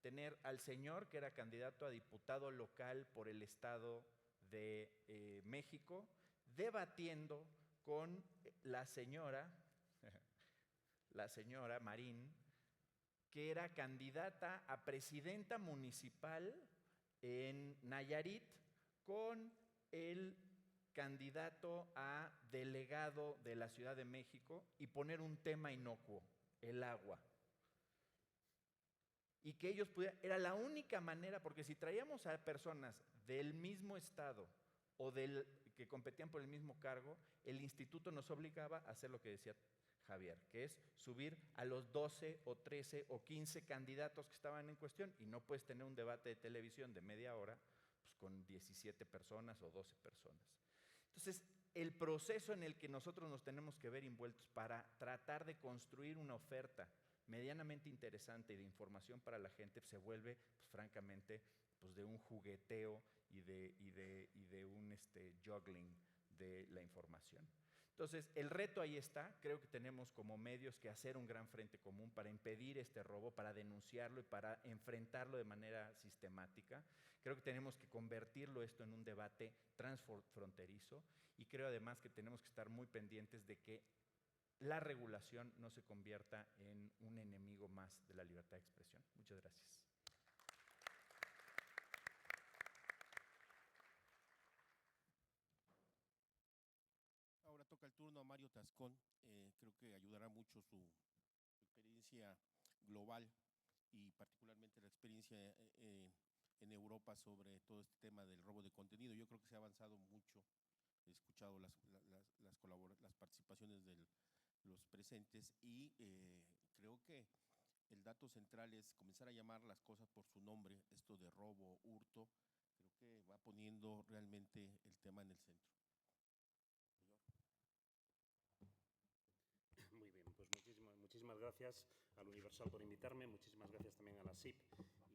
Tener al señor que era candidato a diputado local por el Estado de México debatiendo con la señora Marín, que era candidata a presidenta municipal en Nayarit, con el candidato a delegado de la Ciudad de México y poner un tema inocuo, el agua. Y que ellos pudieran, era la única manera, porque si traíamos a personas del mismo estado o que competían por el mismo cargo, el instituto nos obligaba a hacer lo que decía Javier, que es subir a los 12 o 13 o 15 candidatos que estaban en cuestión, y no puedes tener un debate de televisión de media hora pues, con 17 personas o 12 personas. Entonces, el proceso en el que nosotros nos tenemos que ver envueltos para tratar de construir una oferta medianamente interesante y de información para la gente se vuelve, pues, francamente, pues, de un jugueteo y de un juggling de la información. Entonces, el reto ahí está. Creo que tenemos como medios que hacer un gran frente común para impedir este robo, para denunciarlo y para enfrentarlo de manera sistemática. Creo que tenemos que convertirlo esto en un debate transfronterizo y creo además que tenemos que estar muy pendientes de que la regulación no se convierta en un enemigo más de la libertad de expresión. Muchas gracias. Ahora toca el turno a Mario Tascón. Creo que ayudará mucho su experiencia global y particularmente la experiencia en Europa sobre todo este tema del robo de contenido. Yo creo que se ha avanzado mucho. He escuchado las participaciones de los presentes y creo que el dato central es comenzar a llamar las cosas por su nombre. Esto de robo, hurto, creo que va poniendo realmente el tema en el centro. Muy bien, pues muchísimas gracias al Universal por invitarme, muchísimas gracias también a la SIP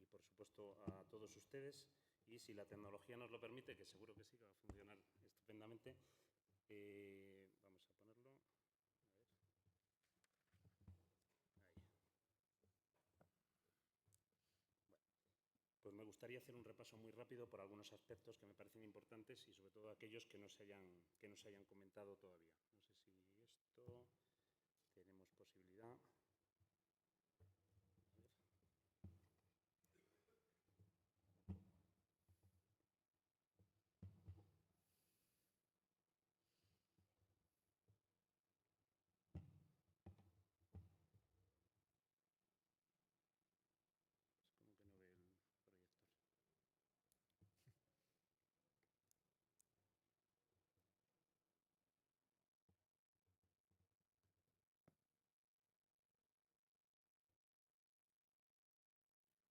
y por supuesto a todos ustedes. Y si la tecnología nos lo permite, que seguro que sí, que va a funcionar estupendamente, vamos a ponerlo. Ahí. Bueno, pues me gustaría hacer un repaso muy rápido por algunos aspectos que me parecen importantes y sobre todo aquellos que no se hayan comentado todavía. No sé si esto... Tenemos posibilidad.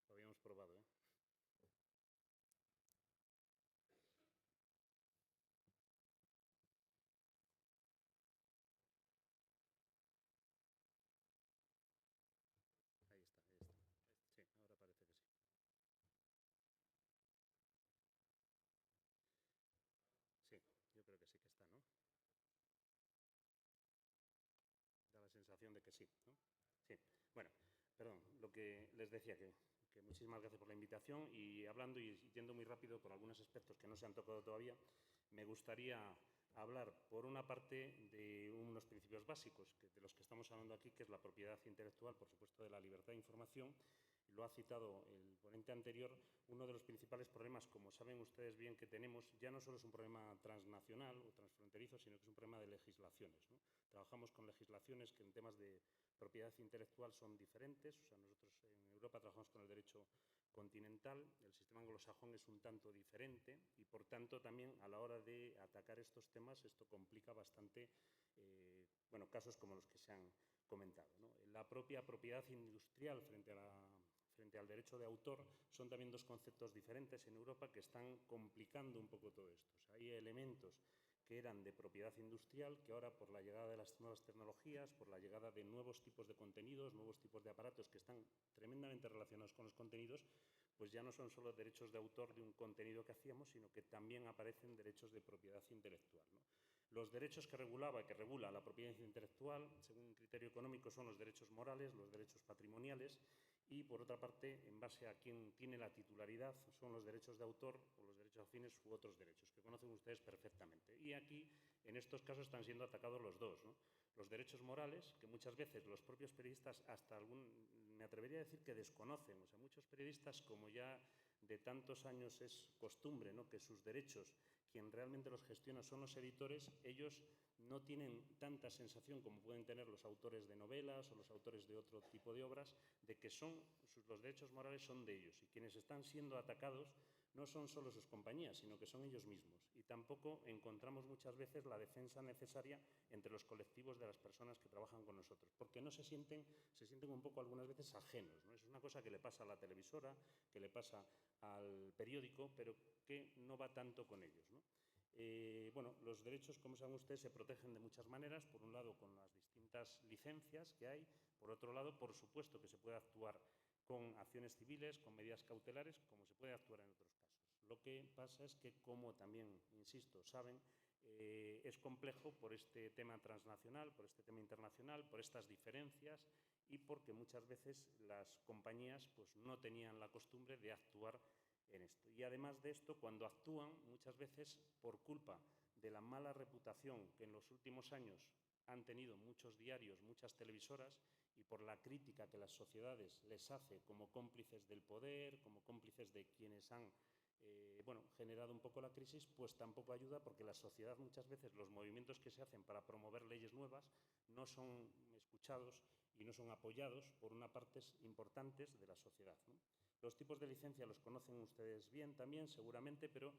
Lo habíamos probado, ¿eh? Ahí está, ahí está. Sí, ahora parece que sí. Sí, yo creo que sí que está, ¿no? Da la sensación de que sí, ¿no? Sí. Bueno, perdón, lo que les decía que muchísimas gracias por la invitación y hablando y yendo muy rápido por algunos aspectos que no se han tocado todavía, me gustaría hablar, por una parte, de unos principios básicos de los que estamos hablando aquí, que es la propiedad intelectual, por supuesto, de la libertad de información. Lo ha citado el ponente anterior. Uno de los principales problemas, como saben ustedes bien, que tenemos, ya no solo es un problema transnacional o transfronterizo, sino que es un problema de legislaciones, ¿no? Trabajamos con legislaciones que en temas de propiedad intelectual son diferentes. O sea, nosotros en Europa trabajamos con el derecho continental, el sistema anglosajón es un tanto diferente y, por tanto, también a la hora de atacar estos temas, esto complica bastante bueno, casos como los que se han comentado, ¿no? La propia propiedad industrial frente al derecho de autor son también dos conceptos diferentes en Europa que están complicando un poco todo esto. O sea, hay elementos que eran de propiedad industrial, que ahora por la llegada de las nuevas tecnologías, por la llegada de nuevos tipos de contenidos, nuevos tipos de aparatos que están tremendamente relacionados con los contenidos, pues ya no son solo derechos de autor de un contenido que hacíamos, sino que también aparecen derechos de propiedad intelectual, ¿no? Los derechos que regula la propiedad intelectual, según un criterio económico, son los derechos morales, los derechos patrimoniales y, por otra parte, en base a quién tiene la titularidad, son los derechos de autor o los derechos afines u otros derechos, que conocen ustedes perfectamente. Y aquí, en estos casos, están siendo atacados los dos, ¿no? Los derechos morales, que muchas veces los propios periodistas me atrevería a decir que desconocen. O sea, muchos periodistas, como ya de tantos años es costumbre, ¿no?, que sus derechos, quien realmente los gestiona son los editores, ellos no tienen tanta sensación como pueden tener los autores de novelas o los autores de otro tipo de obras, de que los derechos morales son de ellos. Y quienes están siendo atacados no son solo sus compañías, sino que son ellos mismos. Y tampoco encontramos muchas veces la defensa necesaria entre los colectivos de las personas que trabajan con nosotros, porque se sienten un poco algunas veces ajenos, ¿no? Es una cosa que le pasa a la televisora, que le pasa al periódico, pero que no va tanto con ellos, ¿no? Bueno, los derechos, como saben ustedes, se protegen de muchas maneras. Por un lado, con las distintas licencias que hay. Por otro lado, por supuesto que se puede actuar con acciones civiles, con medidas cautelares, como se puede actuar en otros casos. Lo que pasa es que, como también, insisto, saben, es complejo por este tema transnacional, por este tema internacional, por estas diferencias y porque muchas veces las compañías pues, no tenían la costumbre de actuar en esto. Y además de esto, cuando actúan, muchas veces por culpa de la mala reputación que en los últimos años han tenido muchos diarios, muchas televisoras, y por la crítica que las sociedades les hace como cómplices del poder, como cómplices de quienes han generado un poco la crisis, pues tampoco ayuda, porque la sociedad muchas veces, los movimientos que se hacen para promover leyes nuevas no son escuchados y no son apoyados por unas partes importantes de la sociedad, ¿no? Los tipos de licencia los conocen ustedes bien también, seguramente, pero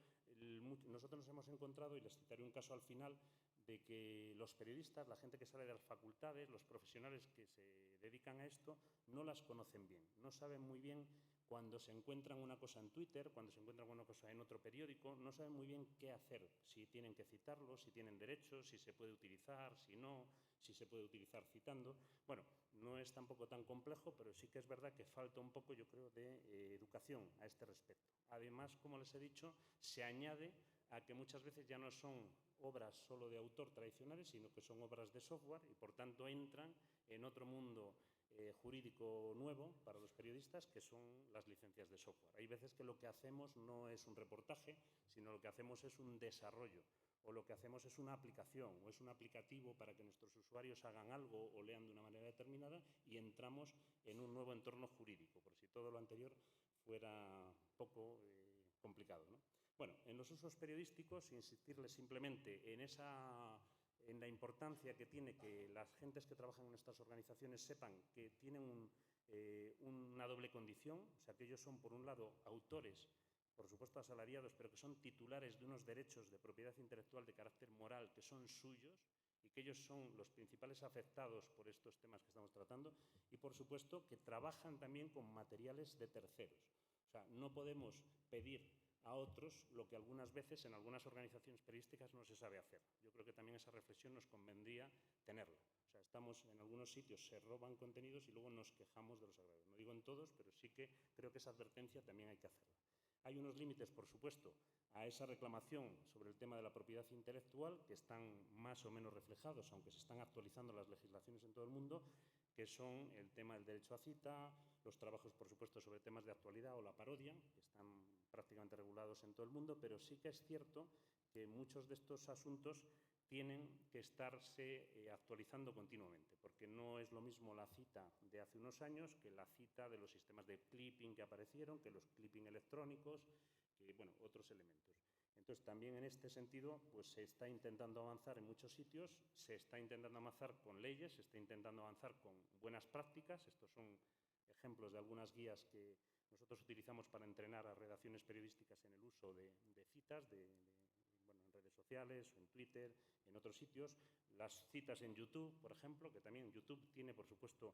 nosotros nos hemos encontrado, y les citaré un caso al final, de que los periodistas, la gente que sale de las facultades, los profesionales que se dedican a esto, no las conocen bien. No saben muy bien cuando se encuentran una cosa en Twitter, cuando se encuentran una cosa en otro periódico, no saben muy bien qué hacer, si tienen que citarlo, si tienen derechos, si se puede utilizar, si no, si se puede utilizar citando. Bueno, no es tampoco tan complejo, pero sí que es verdad que falta un poco, yo creo, de educación a este respecto. Además, como les he dicho, se añade a que muchas veces ya no son obras solo de autor tradicionales, sino que son obras de software y, por tanto, entran en otro mundo jurídico nuevo para los periodistas, que son las licencias de software. Hay veces que lo que hacemos no es un reportaje, sino lo que hacemos es un desarrollo, o lo que hacemos es una aplicación o es un aplicativo para que nuestros usuarios hagan algo o lean de una manera determinada, y entramos en un nuevo entorno jurídico, por si todo lo anterior fuera poco complicado, ¿no? Bueno, en los usos periodísticos, insistirles simplemente en la importancia que tiene que las gentes que trabajan en estas organizaciones sepan que tienen una doble condición, o sea, que ellos son, por un lado, autores, por supuesto asalariados, pero que son titulares de unos derechos de propiedad intelectual de carácter moral que son suyos y que ellos son los principales afectados por estos temas que estamos tratando, y, por supuesto, que trabajan también con materiales de terceros. O sea, no podemos pedir a otros lo que algunas veces en algunas organizaciones periodísticas no se sabe hacer. Yo creo que también esa reflexión nos convendría tenerla. O sea, en algunos sitios se roban contenidos y luego nos quejamos de los agravios. No digo en todos, pero sí que creo que esa advertencia también hay que hacerla. Hay unos límites, por supuesto, a esa reclamación sobre el tema de la propiedad intelectual, que están más o menos reflejados, aunque se están actualizando las legislaciones en todo el mundo, que son el tema del derecho a cita, los trabajos, por supuesto, sobre temas de actualidad o la parodia, que están prácticamente regulados en todo el mundo, pero sí que es cierto que muchos de estos asuntos tienen que estarse actualizando continuamente, porque no es lo mismo la cita de hace unos años que la cita de los sistemas de clipping que aparecieron, que los clipping electrónicos, que, bueno, otros elementos. Entonces, también en este sentido, pues se está intentando avanzar en muchos sitios, se está intentando avanzar con leyes, se está intentando avanzar con buenas prácticas. Estos son ejemplos de algunas guías que nosotros utilizamos para entrenar a redacciones periodísticas en el uso de citas, en redes sociales, en Twitter, en otros sitios. Las citas en YouTube, por ejemplo, que también YouTube tiene, por supuesto,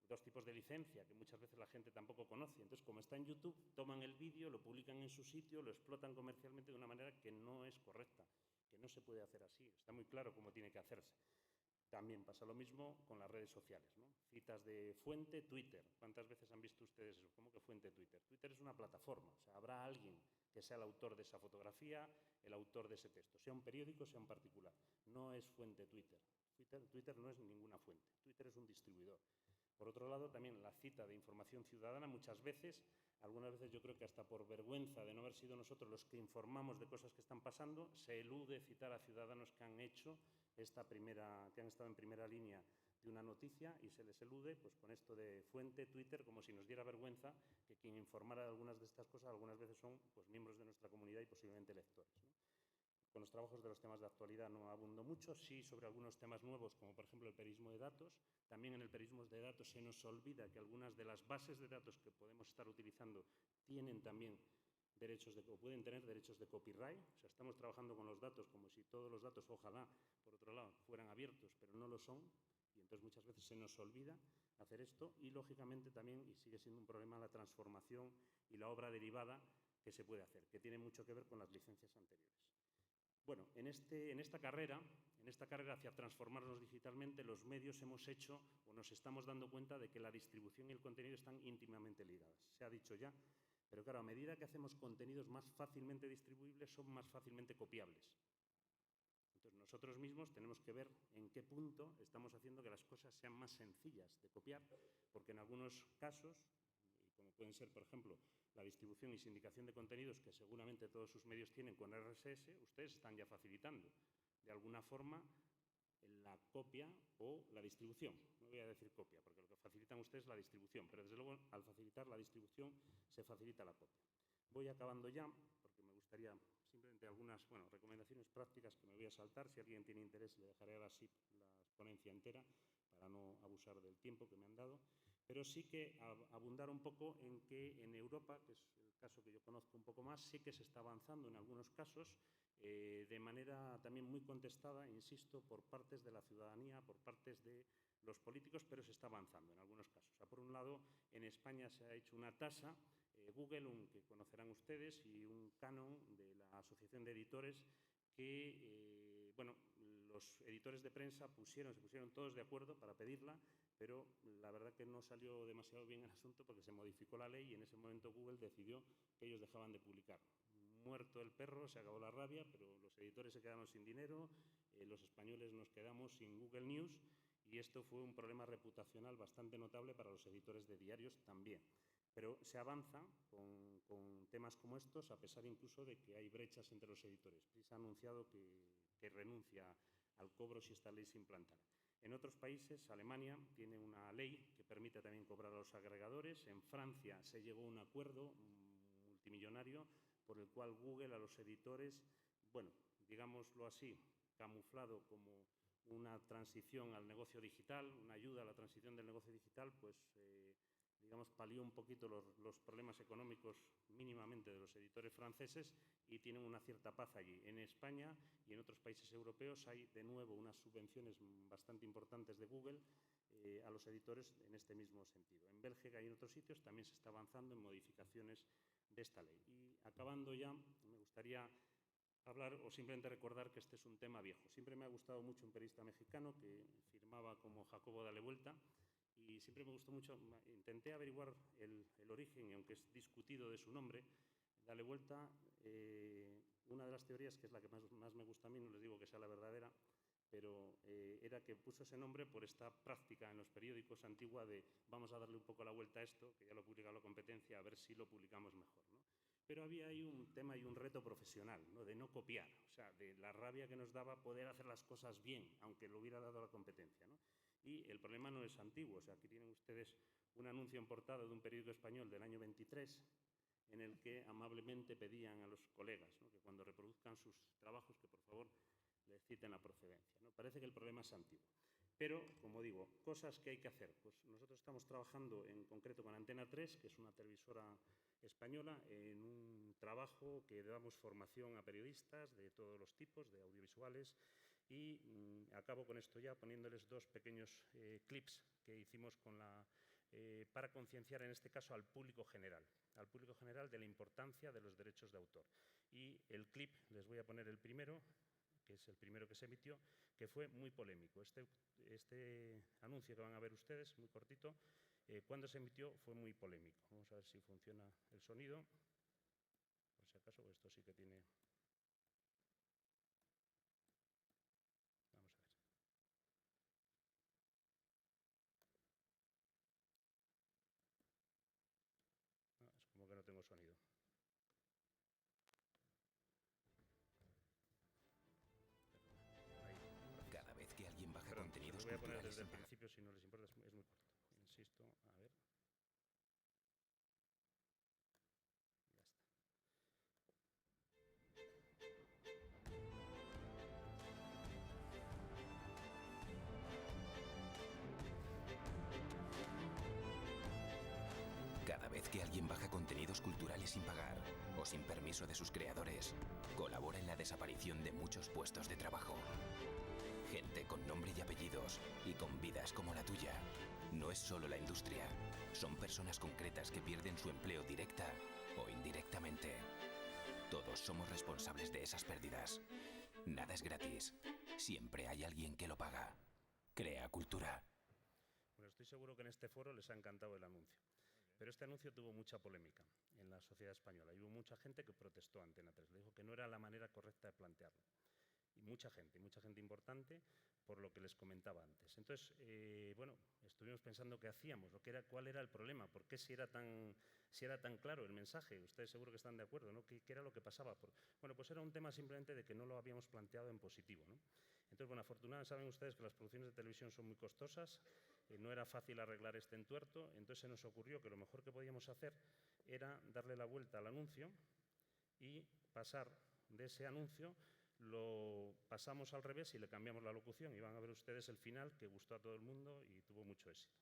dos tipos de licencia que muchas veces la gente tampoco conoce. Entonces, como está en YouTube, toman el vídeo, lo publican en su sitio, lo explotan comercialmente de una manera que no es correcta, que no se puede hacer así. Está muy claro cómo tiene que hacerse. También pasa lo mismo con las redes sociales, ¿no? Citas de fuente Twitter. ¿Cuántas veces han visto ustedes eso? ¿Cómo que fuente Twitter? Twitter es una plataforma. O sea, habrá alguien que sea el autor de esa fotografía, el autor de ese texto, sea un periódico, sea un particular. No es fuente Twitter. Twitter no es ninguna fuente. Twitter es un distribuidor. Por otro lado, también la cita de información ciudadana, muchas veces, algunas veces yo creo que hasta por vergüenza de no haber sido nosotros los que informamos de cosas que están pasando, se elude citar a ciudadanos que han hecho que han estado en primera línea de una noticia, y se les elude pues con esto de fuente Twitter, como si nos diera vergüenza que quien informara de algunas de estas cosas algunas veces son pues miembros de nuestra comunidad y posiblemente lectores, ¿no? Con los trabajos de los temas de actualidad no abundo mucho, sí sobre algunos temas nuevos, como por ejemplo el periodismo de datos. También en el periodismo de datos se nos olvida que algunas de las bases de datos que podemos estar utilizando tienen también o pueden tener derechos de copyright. O sea, estamos trabajando con los datos como si todos los datos, ojalá, por otro lado, fueran abiertos, pero no lo son. Y entonces muchas veces se nos olvida hacer esto. Y lógicamente también, y sigue siendo un problema, la transformación y la obra derivada que se puede hacer, que tiene mucho que ver con las licencias anteriores. Bueno, en esta carrera hacia transformarnos digitalmente, los medios hemos hecho o nos estamos dando cuenta de que la distribución y el contenido están íntimamente ligadas. Se ha dicho ya, pero claro, a medida que hacemos contenidos más fácilmente distribuibles, son más fácilmente copiables. Entonces, nosotros mismos tenemos que ver en qué punto estamos haciendo que las cosas sean más sencillas de copiar, porque en algunos casos, como pueden ser, por ejemplo, la distribución y sindicación de contenidos, que seguramente todos sus medios tienen con RSS, ustedes están ya facilitando de alguna forma la copia o la distribución. No voy a decir copia, porque lo que facilitan ustedes es la distribución, pero desde luego al facilitar la distribución se facilita la copia. Voy acabando ya, porque me gustaría simplemente algunas recomendaciones prácticas que me voy a saltar. Si alguien tiene interés, le dejaré a la SIP la ponencia entera para no abusar del tiempo que me han dado. Pero sí que abundar un poco en que en Europa, que es el caso que yo conozco un poco más, sí que se está avanzando en algunos casos de manera también muy contestada, insisto, por partes de la ciudadanía, por partes de los políticos, pero se está avanzando en algunos casos. O sea, por un lado, en España se ha hecho una tasa, Google, que conocerán ustedes, y un canon de la Asociación de Editores que, los editores de prensa se pusieron todos de acuerdo para pedirla, pero la verdad que no salió demasiado bien el asunto porque se modificó la ley y en ese momento Google decidió que ellos dejaban de publicar. Muerto el perro, se acabó la rabia, pero los editores se quedaron sin dinero, los españoles nos quedamos sin Google News, y esto fue un problema reputacional bastante notable para los editores de diarios también. Pero se avanza con temas como estos, a pesar incluso de que hay brechas entre los editores. Se ha anunciado que renuncia al cobro si esta ley se implantara. En otros países, Alemania tiene una ley que permite también cobrar a los agregadores. En Francia se llegó a un acuerdo multimillonario por el cual Google a los editores, digámoslo así, camuflado como una transición al negocio digital, una ayuda a la transición del negocio digital, pues palió un poquito los problemas económicos mínimamente de los editores franceses y tienen una cierta paz allí. En España y en otros países europeos hay de nuevo unas subvenciones bastante importantes de Google a los editores en este mismo sentido. En Bélgica y en otros sitios también se está avanzando en modificaciones de esta ley. Y acabando ya, me gustaría hablar o simplemente recordar que este es un tema viejo. Siempre me ha gustado mucho un periodista mexicano que firmaba como Jacobo Dale Vuelta, y siempre me gustó mucho, intenté averiguar el origen, y aunque es discutido de su nombre, Dale Vuelta, una de las teorías, que es la que más me gusta a mí, no les digo que sea la verdadera, pero era que puso ese nombre por esta práctica en los periódicos antigua de vamos a darle un poco la vuelta a esto, que ya lo publica la competencia, a ver si lo publicamos mejor, ¿no? Pero había ahí un tema y un reto profesional, ¿no? De no copiar, o sea, de la rabia que nos daba poder hacer las cosas bien, aunque lo hubiera dado la competencia, ¿no? Y el problema no es antiguo. O sea, aquí tienen ustedes un anuncio en portada de un periódico español del año 23, en el que amablemente pedían a los colegas, ¿no?, que cuando reproduzcan sus trabajos, que por favor les citen la procedencia, ¿no? Parece que el problema es antiguo. Pero, como digo, cosas que hay que hacer. Pues nosotros estamos trabajando en concreto con Antena 3, que es una televisora española, en un trabajo que damos formación a periodistas de todos los tipos, de audiovisuales, y acabo con esto ya poniéndoles dos pequeños clips que hicimos para concienciar en este caso al público general de la importancia de los derechos de autor. Y el clip, les voy a poner el primero, que es el primero que se emitió, que fue muy polémico. Este anuncio que van a ver ustedes, muy cortito, cuando se emitió fue muy polémico. Vamos a ver si funciona el sonido, por si acaso, esto sí que tiene... Vamos a ver. No, es como que no tengo sonido. Cada vez que alguien baja Perdón, contenidos lo voy a poner culturales desde el sin pagar. principio si no les importa, es muy corto. Insisto, a ver. Cada vez que alguien baja contenidos culturales sin pagar o sin permiso de sus creadores, colabora en la desaparición de muchos puestos de trabajo. Gente con nombre y apellidos y con vidas como la tuya. No es solo la industria, son personas concretas que pierden su empleo directa o indirectamente. Todos somos responsables de esas pérdidas. Nada es gratis. Siempre hay alguien que lo paga. Crea cultura. Bueno, estoy seguro que en este foro les ha encantado el anuncio. Pero este anuncio tuvo mucha polémica en la sociedad española y hubo mucha gente que protestó a Antena 3. Le dijo que no era la manera correcta de plantearlo. Y mucha gente importante, por lo que les comentaba antes. Entonces, bueno, estuvimos pensando qué hacíamos, cuál era el problema, por qué si era tan claro el mensaje. Ustedes seguro que están de acuerdo, ¿no? ¿Qué era lo que pasaba? Bueno, pues era un tema simplemente de que no lo habíamos planteado en positivo, ¿no? Entonces, bueno, afortunadamente saben ustedes que las producciones de televisión son muy costosas, no era fácil arreglar este entuerto, entonces se nos ocurrió que lo mejor que podíamos hacer era darle la vuelta al anuncio y pasar de ese anuncio, lo pasamos al revés y le cambiamos la locución y van a ver ustedes el final, que gustó a todo el mundo y tuvo mucho éxito.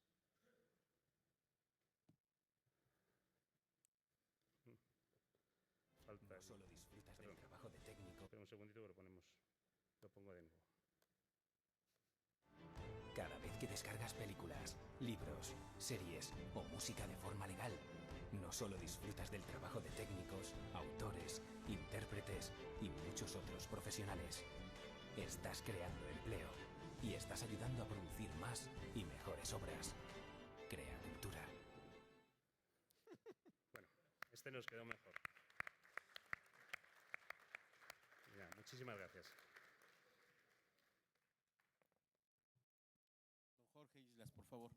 Falta No solo disfrutas del trabajo de técnico. Espera un segundito que lo pongo de nuevo. Cada vez que descargas películas, libros, series o música de forma legal, no solo disfrutas del trabajo de técnicos, autores, intérpretes y muchos otros profesionales. Estás creando empleo y estás ayudando a producir más y mejores obras. Crea cultura. Bueno, este nos quedó mejor. Ya, muchísimas gracias. Don Jorge Islas, por favor.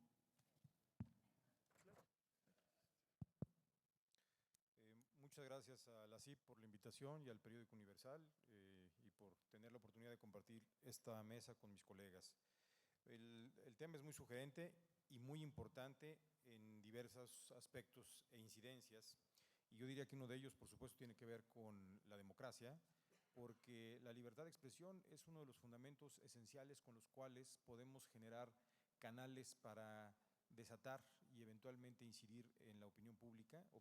Muchas gracias a la CIP por la invitación y al Periódico Universal y por tener la oportunidad de compartir esta mesa con mis colegas. El tema es muy sugerente y muy importante en diversos aspectos e incidencias, y yo diría que uno de ellos, por supuesto, tiene que ver con la democracia, porque la libertad de expresión es uno de los fundamentos esenciales con los cuales podemos generar canales para desatar y eventualmente incidir en la opinión pública que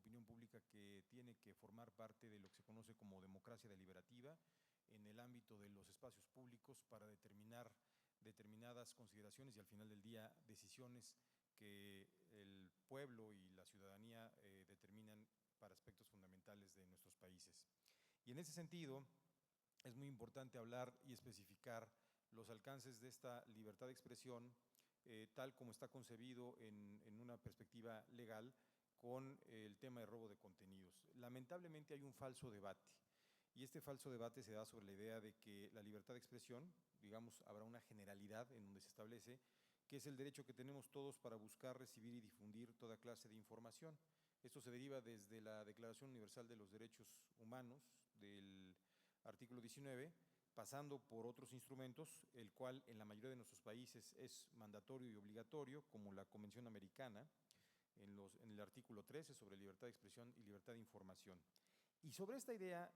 tiene que formar parte de lo que se conoce como democracia deliberativa en el ámbito de los espacios públicos para determinar determinadas consideraciones y al final del día decisiones que el pueblo y la ciudadanía determinan para aspectos fundamentales de nuestros países. Y en ese sentido es muy importante hablar y especificar los alcances de esta libertad de expresión tal como está concebido en una perspectiva legal con el tema de robo de contenidos. Lamentablemente hay un falso debate, y este falso debate se da sobre la idea de que la libertad de expresión, digamos, habrá una generalidad en donde se establece que es el derecho que tenemos todos para buscar, recibir y difundir toda clase de información. Esto se deriva desde la Declaración Universal de los Derechos Humanos del artículo 19, pasando por otros instrumentos, el cual en la mayoría de nuestros países es mandatorio y obligatorio, como la Convención Americana, en el artículo 13 sobre libertad de expresión y libertad de información. Y sobre esta idea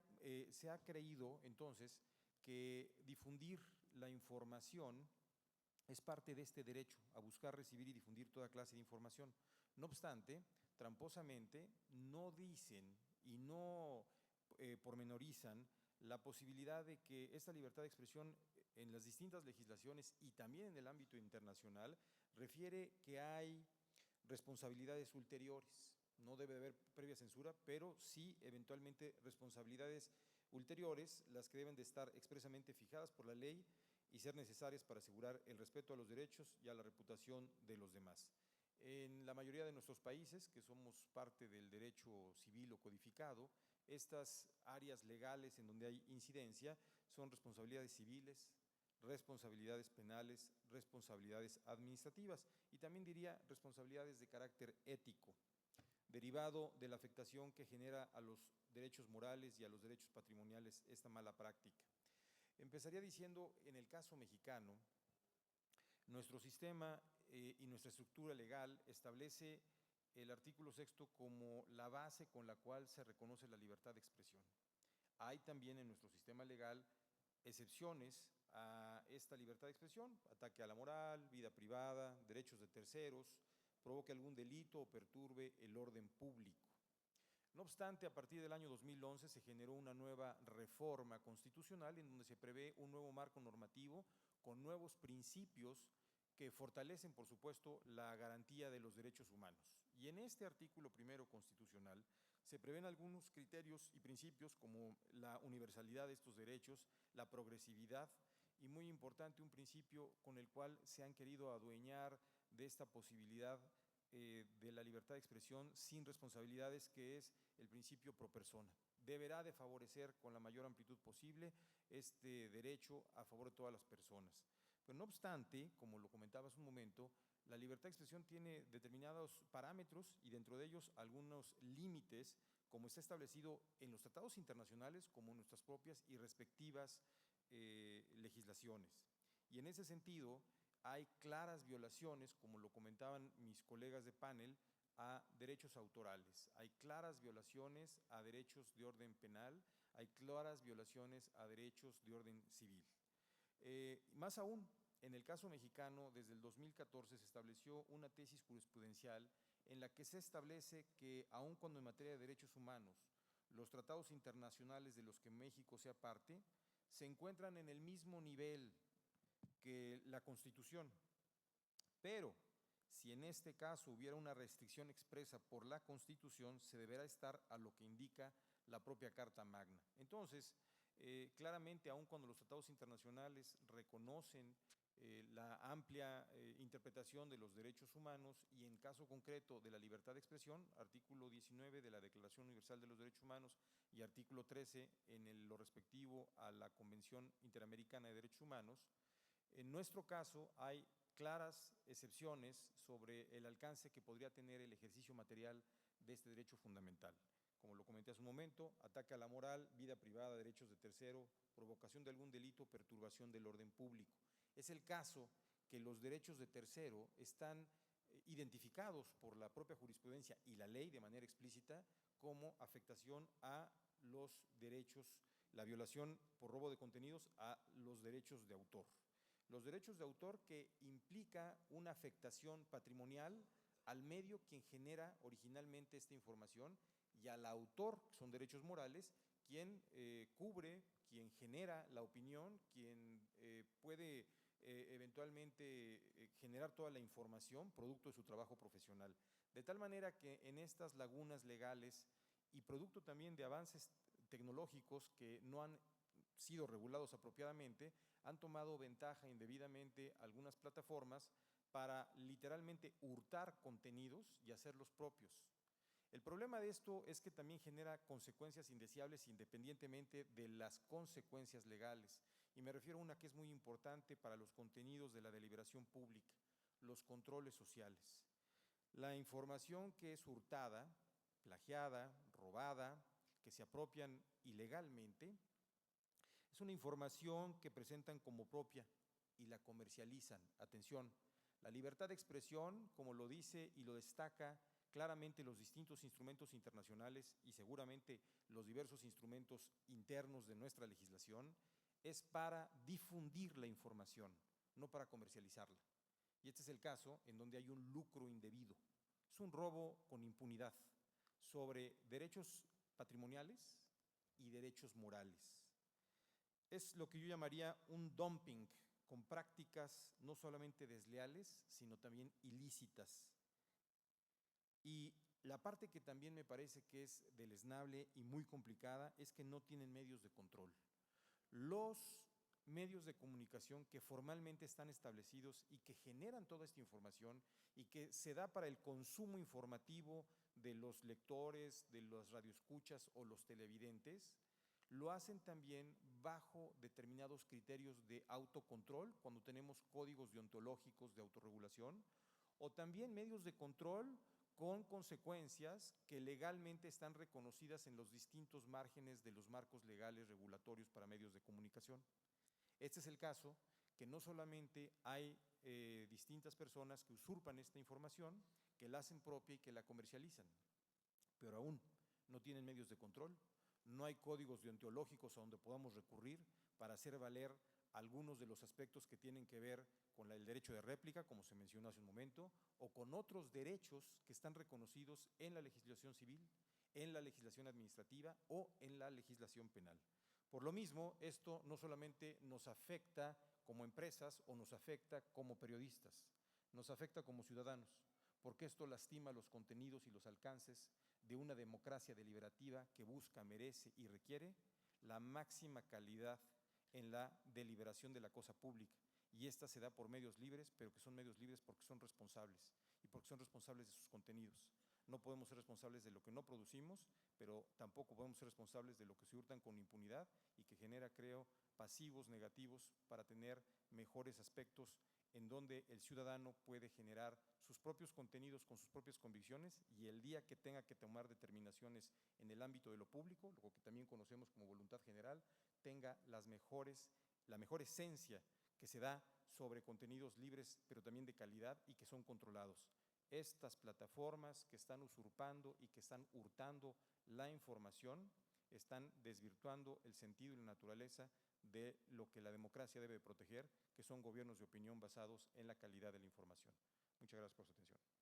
se ha creído entonces que difundir la información es parte de este derecho a buscar, recibir y difundir toda clase de información. No obstante, tramposamente no dicen y no pormenorizan la posibilidad de que esta libertad de expresión en las distintas legislaciones y también en el ámbito internacional refiere que hay responsabilidades ulteriores. No debe haber previa censura, pero sí eventualmente responsabilidades ulteriores, las que deben de estar expresamente fijadas por la ley y ser necesarias para asegurar el respeto a los derechos y a la reputación de los demás. En la mayoría de nuestros países, que somos parte del derecho civil o codificado, estas áreas legales en donde hay incidencia son responsabilidades civiles, responsabilidades penales, responsabilidades administrativas y también diría responsabilidades de carácter ético, derivado de la afectación que genera a los derechos morales y a los derechos patrimoniales esta mala práctica. Empezaría diciendo, en el caso mexicano, nuestro sistema y nuestra estructura legal establece el artículo 6º como la base con la cual se reconoce la libertad de expresión. Hay también en nuestro sistema legal excepciones a esta libertad de expresión: ataque a la moral, vida privada, derechos de terceros, provoque algún delito o perturbe el orden público. No obstante, a partir del año 2011 se generó una nueva reforma constitucional en donde se prevé un nuevo marco normativo con nuevos principios que fortalecen, por supuesto, la garantía de los derechos humanos. Y en este artículo primero constitucional se prevén algunos criterios y principios como la universalidad de estos derechos, la progresividad y, muy importante, un principio con el cual se han querido adueñar de esta posibilidad de la libertad de expresión sin responsabilidades, que es el principio pro persona. Deberá de favorecer con la mayor amplitud posible este derecho a favor de todas las personas. Pero no obstante, como lo comentaba hace un momento, la libertad de expresión tiene determinados parámetros y dentro de ellos algunos límites, como está establecido en los tratados internacionales como en nuestras propias y respectivas legislaciones. Y en ese sentido, hay claras violaciones, como lo comentaban mis colegas de panel, a derechos autorales. Hay claras violaciones a derechos de orden penal, hay claras violaciones a derechos de orden civil. Más aún, en el caso mexicano, desde el 2014 se estableció una tesis jurisprudencial en la que se establece que, aun cuando en materia de derechos humanos los tratados internacionales de los que México sea parte se encuentran en el mismo nivel que la Constitución, pero si en este caso hubiera una restricción expresa por la Constitución, se deberá estar a lo que indica la propia Carta Magna. Entonces, claramente, aun cuando los tratados internacionales reconocen la amplia interpretación de los derechos humanos y en caso concreto de la libertad de expresión, artículo 19 de la Declaración Universal de los Derechos Humanos y artículo 13 en lo respectivo a la Convención Interamericana de Derechos Humanos, en nuestro caso hay claras excepciones sobre el alcance que podría tener el ejercicio material de este derecho fundamental. Como lo comenté hace un momento, ataque a la moral, vida privada, derechos de tercero, provocación de algún delito, perturbación del orden público. Es el caso que los derechos de tercero están identificados por la propia jurisprudencia y la ley de manera explícita como afectación a los derechos, la violación por robo de contenidos a los derechos de autor. Los derechos de autor que implica una afectación patrimonial al medio quien genera originalmente esta información y al autor, que son derechos morales, quien cubre, quien genera la opinión, quien puede eventualmente generar toda la información producto de su trabajo profesional. De tal manera que en estas lagunas legales y producto también de avances tecnológicos que no han sido regulados apropiadamente, han tomado ventaja indebidamente algunas plataformas para literalmente hurtar contenidos y hacerlos propios. El problema de esto es que también genera consecuencias indeseables independientemente de las consecuencias legales. Y me refiero a una que es muy importante para los contenidos de la deliberación pública, los controles sociales. La información que es hurtada, plagiada, robada, que se apropian ilegalmente, es una información que presentan como propia y la comercializan. Atención, la libertad de expresión, como lo dice y lo destaca claramente los distintos instrumentos internacionales y seguramente los diversos instrumentos internos de nuestra legislación es para difundir la información, no para comercializarla. Y este es el caso en donde hay un lucro indebido. Es un robo con impunidad sobre derechos patrimoniales y derechos morales. Es lo que yo llamaría un dumping con prácticas no solamente desleales, sino también ilícitas. Y la parte que también me parece que es deleznable y muy complicada es que no tienen medios de control. Los medios de comunicación que formalmente están establecidos y que generan toda esta información y que se da para el consumo informativo de los lectores, de los radioescuchas o los televidentes, lo hacen también bajo determinados criterios de autocontrol, cuando tenemos códigos deontológicos de autorregulación, o también medios de control con consecuencias que legalmente están reconocidas en los distintos márgenes de los marcos legales regulatorios para medios de comunicación. Este es el caso que no solamente hay distintas personas que usurpan esta información, que la hacen propia y que la comercializan, pero aún no tienen medios de control, no hay códigos deontológicos a donde podamos recurrir para hacer valer algunos de los aspectos que tienen que ver con el derecho de réplica, como se mencionó hace un momento, o con otros derechos que están reconocidos en la legislación civil, en la legislación administrativa o en la legislación penal. Por lo mismo, esto no solamente nos afecta como empresas o nos afecta como periodistas, nos afecta como ciudadanos, porque esto lastima los contenidos y los alcances de una democracia deliberativa que busca, merece y requiere la máxima calidad en la deliberación de la cosa pública. Y esta se da por medios libres, pero que son medios libres porque son responsables y porque son responsables de sus contenidos. No podemos ser responsables de lo que no producimos, pero tampoco podemos ser responsables de lo que se hurtan con impunidad y que genera, creo, pasivos negativos para tener mejores aspectos en donde el ciudadano puede generar sus propios contenidos con sus propias convicciones y el día que tenga que tomar determinaciones en el ámbito de lo público, lo que también conocemos como voluntad general, tenga la mejor esencia que se da sobre contenidos libres, pero también de calidad y que son controlados. Estas plataformas que están usurpando y que están hurtando la información están desvirtuando el sentido y la naturaleza de lo que la democracia debe proteger, que son gobiernos de opinión basados en la calidad de la información. Muchas gracias por su atención.